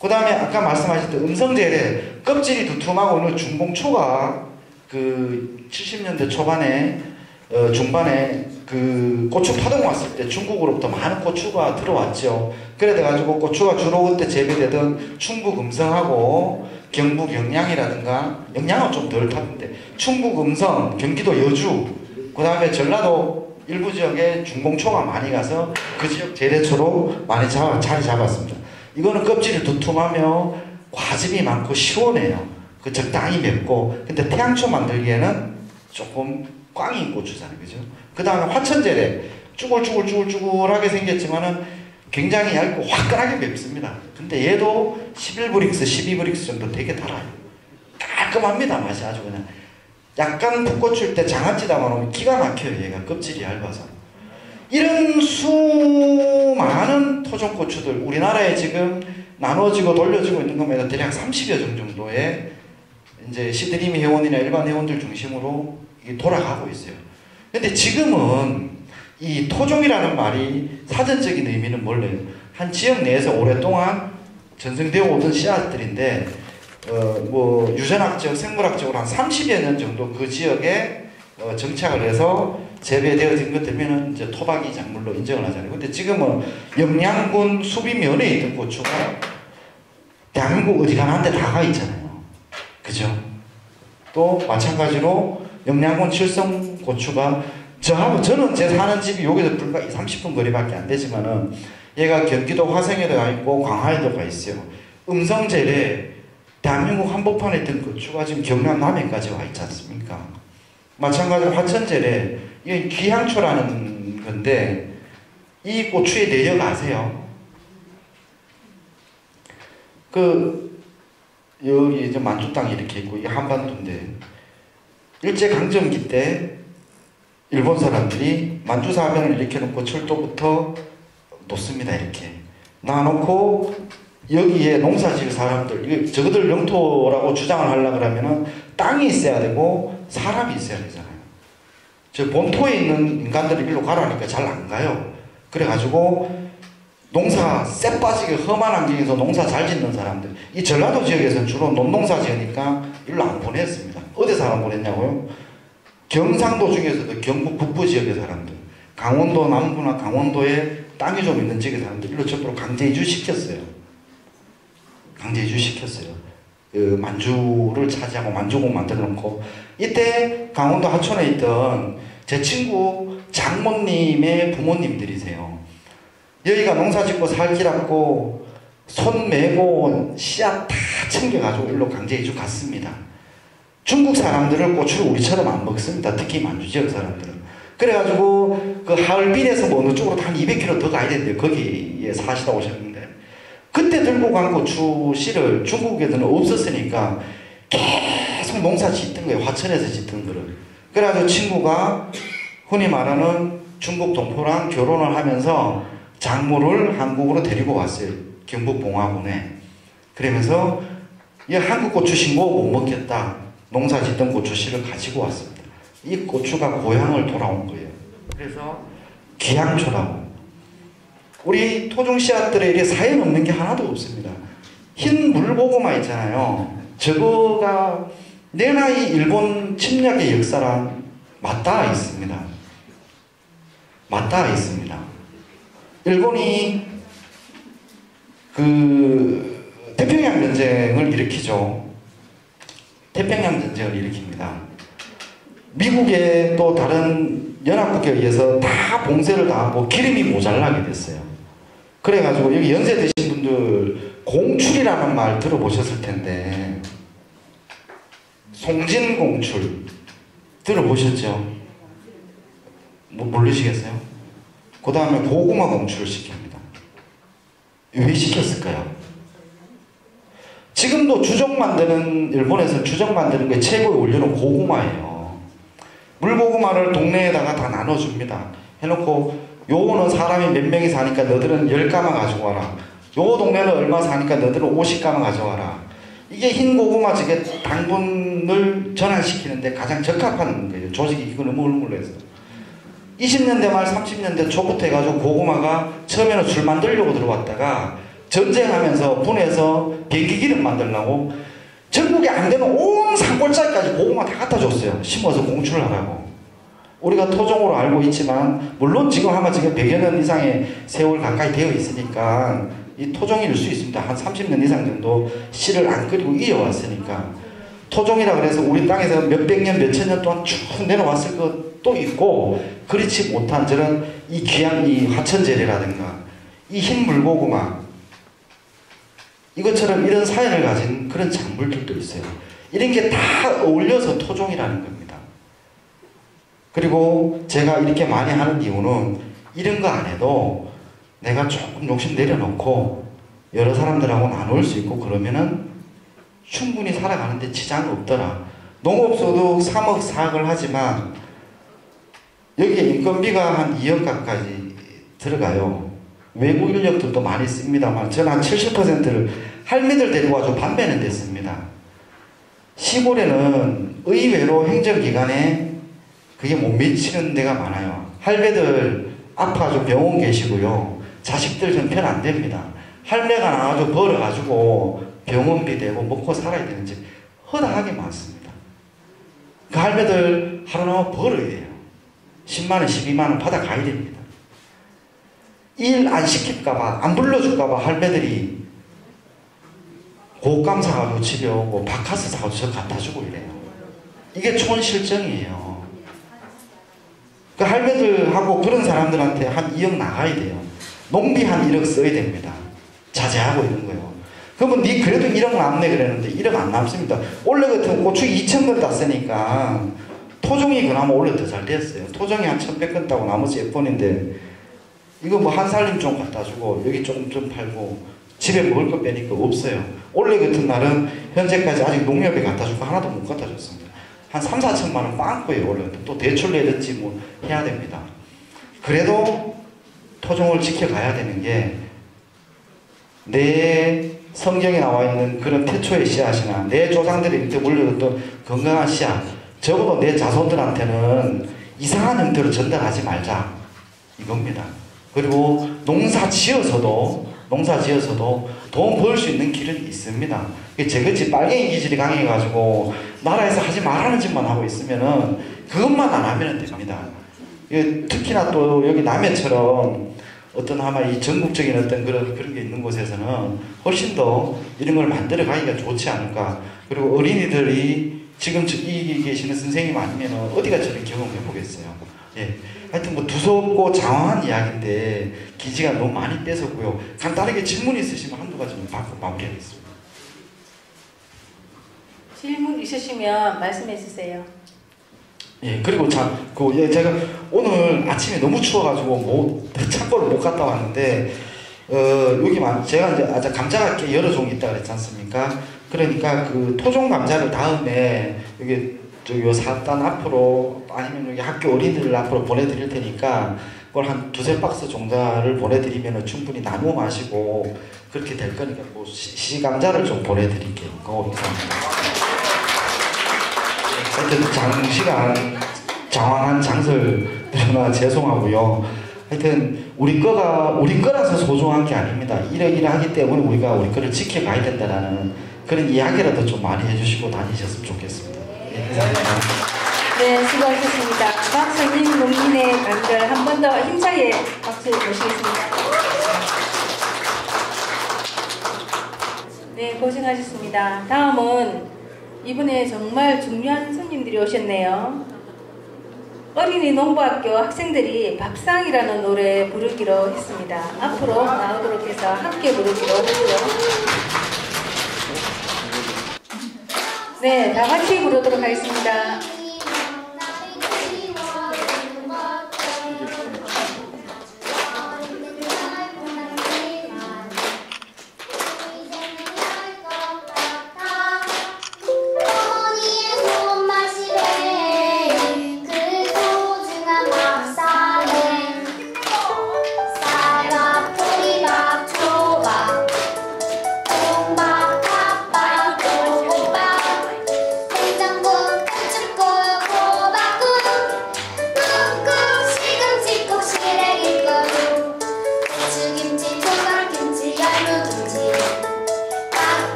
그 다음에 아까 말씀하셨던 음성재래, 껍질이 두툼하고 오늘 중공초가 그 70년대 초반에 중반에 그 고추 파동 왔을 때 중국으로부터 많은 고추가 들어왔죠. 그래가지고 고추가 주로 그때 재배되던 충북 음성하고 경북 영양이라든가, 영양은 좀 덜 탔는데 충북 음성, 경기도 여주, 그 다음에 전라도 일부 지역에 중공초가 많이 가서 그 지역 재래초로 많이 자리 잡았습니다. 이거는 껍질이 두툼하며 과즙이 많고 시원해요. 그 적당히 맵고, 근데 태양초 만들기에는 조금 꽝이 고추잖아요, 그죠? 그 다음에 화천재래, 쭈글쭈글쭈글쭈글하게 생겼지만은 굉장히 얇고 화끈하게 맵습니다. 근데 얘도 11브릭스, 12브릭스 정도 되게 달아요. 깔끔합니다, 맛이 아주 그냥. 약간 풋고추일 때 장아찌 담아놓으면 기가 막혀요, 얘가. 껍질이 얇아서. 이런 수많은 토종고추들, 우리나라에 지금 나눠지고 돌려지고 있는 것만 대략 30여 종 정도의 이제 시드리미 회원이나 일반 회원들 중심으로 돌아가고 있어요. 근데 지금은 이 토종이라는 말이 사전적인 의미는 뭘래요? 한 지역 내에서 오랫동안 전승되어 오던 씨앗들인데, 뭐 유전학적, 생물학적으로 한 30여 년 정도 그 지역에 정착을 해서 재배되어진 것들면은 이제 토박이 작물로 인정을 하잖아요. 근데 지금은 영양군 수비면에 있던 고추가 대한민국 어디가나 데 다 가 있잖아요. 그죠? 또 마찬가지로 영양군 칠성 고추가 저는 제 사는 집이 여기서 불과 30분 거리밖에 안 되지만은 얘가 경기도 화성에도 가 있고 광화에도 가 있어요. 음성재래, 대한민국 한복판에 있던 고추가 지금 경남 남해까지 와 있지 않습니까? 마찬가지로 화천재래, 이게 귀향초라는 건데 이 고추의 내력 아세요? 여기 이제 만주 땅이 이렇게 있고 이게 한반도인데, 일제강점기 때 일본 사람들이 만주 사변을 이렇게 놓고 철도부터 놓습니다. 이렇게 놔놓고 여기에 농사 지을 사람들, 저거들 영토라고 주장을 하려고 그러면은 땅이 있어야 되고 사람이 있어야 되잖아요. 저 본토에 있는 인간들이 일로 가라니까 잘 안 가요. 그래가지고 농사 쎄 빠지게 험한 환경에서 농사 잘 짓는 사람들, 이 전라도 지역에서는 주로 논농사 지으니까 일로 안 보냈습니다. 어디서 안 보냈냐고요? 경상도 중에서도 경북 북부 지역의 사람들, 강원도 남부나 강원도에 땅이 좀 있는 지역의 사람들 일로 전부 강제 이주시켰어요. 강제 이주시켰어요. 그 만주를 차지하고 만주국 만들어 놓고, 이때 강원도 하천에 있던 제 친구 장모님의 부모님들이세요. 여기가 농사 짓고 살기라고 손 메고 씨앗 다 챙겨가지고 일로 강제 이주 갔습니다. 중국 사람들은 고추를 우리처럼 안 먹습니다. 특히 만주 지역 사람들은. 그래가지고 그 하얼빈에서 뭐 어느 쪽으로 한 200km 더 가야 되는데 거기에 사시다 오셨는데, 그때 들고 간 고추 씨를 중국에서는 없었으니까 계속 농사 짓던 거예요. 화천에서 짓던 거를. 그래가지고 친구가 흔히 말하는 중국 동포랑 결혼을 하면서 장모를 한국으로 데리고 왔어요. 경북봉화군에. 그러면서 이 한국 고추 싱거워 못 먹겠다. 농사 짓던 고추씨를 가지고 왔습니다. 이 고추가 고향을 돌아온 거예요. 그래서 귀향초라고. 우리 토종 씨앗들에 이게 사연 없는 게 하나도 없습니다. 흰 물고구마 있잖아요. 저거가 내 나이 일본 침략의 역사랑 맞닿아 있습니다. 맞닿아 있습니다. 일본이 그 태평양 전쟁을 일으키죠. 태평양 전쟁을 일으킵니다. 미국의 또 다른 연합국에 의해서 다 봉쇄를 당하고 기름이 모자라게 됐어요. 그래가지고 여기 연세 드신 분들 공출이라는 말 들어보셨을 텐데, 송진공출 들어보셨죠? 모르시겠어요? 그 다음에 고구마 공출을 시킵니다. 왜 시켰을까요? 지금도 주정 만드는, 일본에서 주정 만드는 게 최고의 원료는 고구마예요. 물고구마를 동네에다가 다 나눠줍니다. 해놓고 요거는 사람이 몇 명이 사니까 너들은 10가마 가지고 와라. 요 동네는 얼마 사니까 너들은 50가마 가져와라. 이게 흰 고구마 저게 당분을 전환시키는데 가장 적합한 거예요. 조직이 이거는 흐물흐물해서. 20년대 말 30년대 초부터 해가지고 고구마가 처음에는 술 만들려고 들어왔다가 전쟁하면서 분해서 비행기 기름 만들려고 전국에 안 되는 온 산골짜기까지 고구마 다 갖다 줬어요. 심어서 공출을 하라고. 우리가 토종으로 알고 있지만 물론 지금 아마 지금 100여 년 이상의 세월 가까이 되어 있으니까 이 토종일 수 있습니다. 한 30년 이상 정도 씨를 안 끓이고 이어왔으니까. 토종이라 그래서 우리 땅에서 몇백 년, 몇천 년 동안 쭉 내려왔을 것도 있고, 그렇지 못한 저런 이 귀한 이 화천재래라든가 이 흰 물고구마, 이것처럼 이런 사연을 가진 그런 작물들도 있어요. 이런 게 다 어울려서 토종이라는 겁니다. 그리고 제가 이렇게 많이 하는 이유는 이런 거 안 해도 내가 조금 욕심 내려놓고 여러 사람들하고 나눌 수 있고 그러면은 충분히 살아가는데 지장이 없더라. 농업소득 3억 4억을 하지만 여기에 인건비가 한 2억 가까이 들어가요. 외국 인력들도 많이 씁니다만 저는 한 70%를 할매들 데리고 와서 반배는 됐습니다. 시골에는 의외로 행정기관에 그게 못 미치는 데가 많아요. 할매들 아파서 병원 계시고요. 자식들 좀 편 안 됩니다. 할매가 나와서 벌어가지고 병원비 대고 먹고 살아야 되는 집 허다하게 많습니다. 그 할매들 하루 나와 벌어야 돼요. 10만원, 12만원 받아가야 됩니다. 일 안 시킬까봐, 안 불러줄까봐 할매들이 곶감 사가지고 집에 오고 바카스 사가지고 저 갖다주고 이래요. 이게 촌실정이에요. 그 할매들하고 그런 사람들한테 한 2억 나가야 돼요. 농비 한 1억 써야 됩니다. 자제하고 이런 거요. 그러면 니 그래도 1억 남네 그랬는데 1억 안 남습니다. 원래 같은 고추 2,000건 땄으니까 토종이 그나마 원래 더 잘 됐어요. 토종이 한 1,100건 따고 나머지 F1인데 이거 뭐 한 살림 좀 갖다 주고 여기 조금 좀 팔고 집에 먹을 거 빼니까 없어요. 원래 같은 날은 현재까지 아직 농협에 갖다 주고 하나도 못 갖다 줬습니다. 한 3, 4천만 원 빵꾸예요. 원래 또 대출 내든지 뭐 해야 됩니다. 그래도 토종을 지켜가야 되는 게 내 성경에 나와 있는 그런 태초의 씨앗이나 내 조상들이 이때 물려줬던 건강한 씨앗, 적어도 내 자손들한테는 이상한 형태로 전달하지 말자 이겁니다. 그리고 농사 지어서도 돈 벌 수 있는 길은 있습니다. 저같이 빨갱이 기질이 강해가지고 나라에서 하지 말라는 짓만 하고 있으면은 그것만 안 하면 됩니다. 특히나 또 여기 남해처럼 어떤 아마 이 전국적인 어떤 그런 게 있는 곳에서는 훨씬 더 이런 걸 만들어 가기가 좋지 않을까. 그리고 어린이들이 지금 여기 계시는 선생님 아니면 어디가 저런 경험해 보겠어요. 예. 하여튼 뭐 두껍고 장황한 이야기인데 기지가 너무 많이 뺏었고요. 간단하게 질문 있으시면 한두 가지만 받고 마무리하겠습니다. 질문 있으시면 말씀해 주세요. 예, 그리고 제가 오늘 아침에 너무 추워가지고 창고를 못 갔다 왔는데, 여기만, 제가 이제 감자가 여러 종이 있다 그랬지 않습니까? 그러니까 그 토종 감자를 다음에 여기 요 사단 앞으로 아니면 여기 학교 어린이들 앞으로 보내드릴 테니까 그걸 한 2-3박스 정도를 보내드리면 충분히 나눠 마시고 그렇게 될 거니까 뭐 시감자를 좀 보내드릴게요. 그거 이상입니다. 하여튼 장시간 장황한 장설 드려나 죄송하고요. 하여튼 우리 거라서 소중한 게 아닙니다. 이러이러하기 때문에 우리가 우리 거를 지켜가야 된다라는 그런 이야기라도 좀 많이 해주시고 다니셨으면 좋겠습니다. 네, 감사합니다. 네, 수고하셨습니다. 박성민 농민의 간절 한 번 더 힘차게 박수 모시겠습니다. 네, 고생하셨습니다. 다음은 이번에 정말 중요한 손님들이 오셨네요. 어린이 농부학교 학생들이 밥상이라는 노래 부르기로 했습니다. 앞으로 나오도록 해서 함께 부르기로 했고요. 네, 다 같이 부르도록 하겠습니다.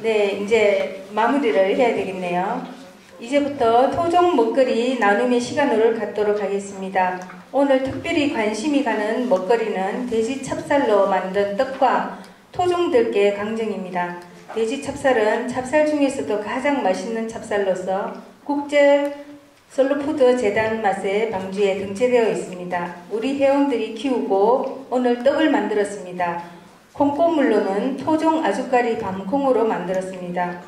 네, 이제 마무리를 해야 되겠네요. 이제부터 토종 먹거리 나눔의 시간을 갖도록 하겠습니다. 오늘 특별히 관심이 가는 먹거리는 돼지 찹쌀로 만든 떡과 토종들께 강정입니다. 돼지 찹쌀은 찹쌀 중에서도 가장 맛있는 찹쌀로서 국제 솔로푸드 재단 맛의 방주에 등재되어 있습니다. 우리 회원들이 키우고 오늘 떡을 만들었습니다. 콩고물로는 토종 아주까리 밤콩으로 만들었습니다.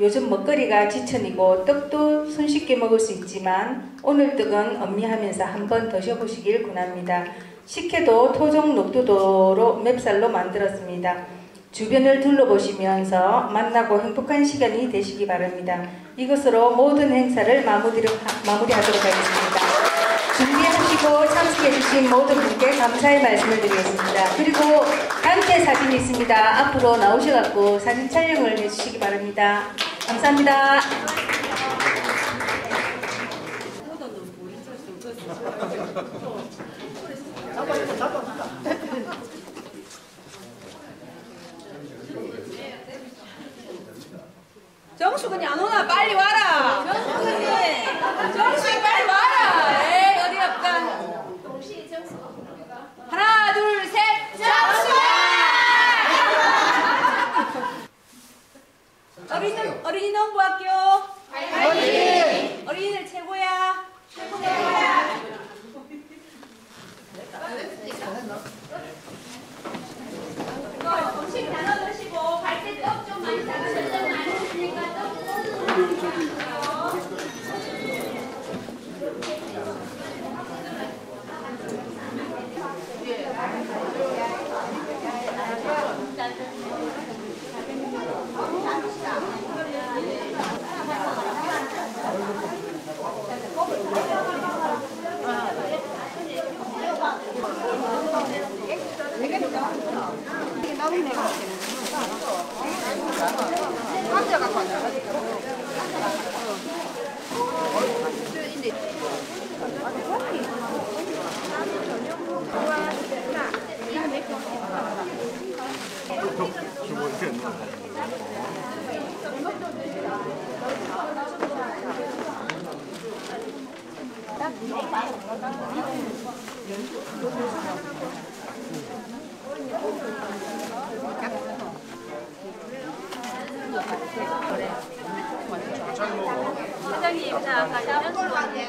요즘 먹거리가 지천이고 떡도 손쉽게 먹을 수 있지만 오늘 떡은 음미하면서 한번 드셔보시길 권합니다. 식혜도 토종 녹두도로 맵쌀로 만들었습니다. 주변을 둘러보시면서 만나고 행복한 시간이 되시기 바랍니다. 이것으로 모든 행사를 마무리하도록 하겠습니다. 준비하시고 참석해주신 모든 분께 감사의 말씀을 드리겠습니다. 그리고 단체 사진이 있습니다. 앞으로 나오셔서 사진 촬영을 해주시기 바랍니다. 감사합니다. 정수근이 안 오나? 빨리 와라! 정수근이 빨리 와라! 에이, 어디 없다. 하나, 둘, 셋! 정수근! 어린이 농부학교! 화이팅! 어린이들 최고야! 음식 나눠 드시고 갈 때 떡 좀 많이 싸주셨으니까 사장님, 자, 아까 연수 왔는데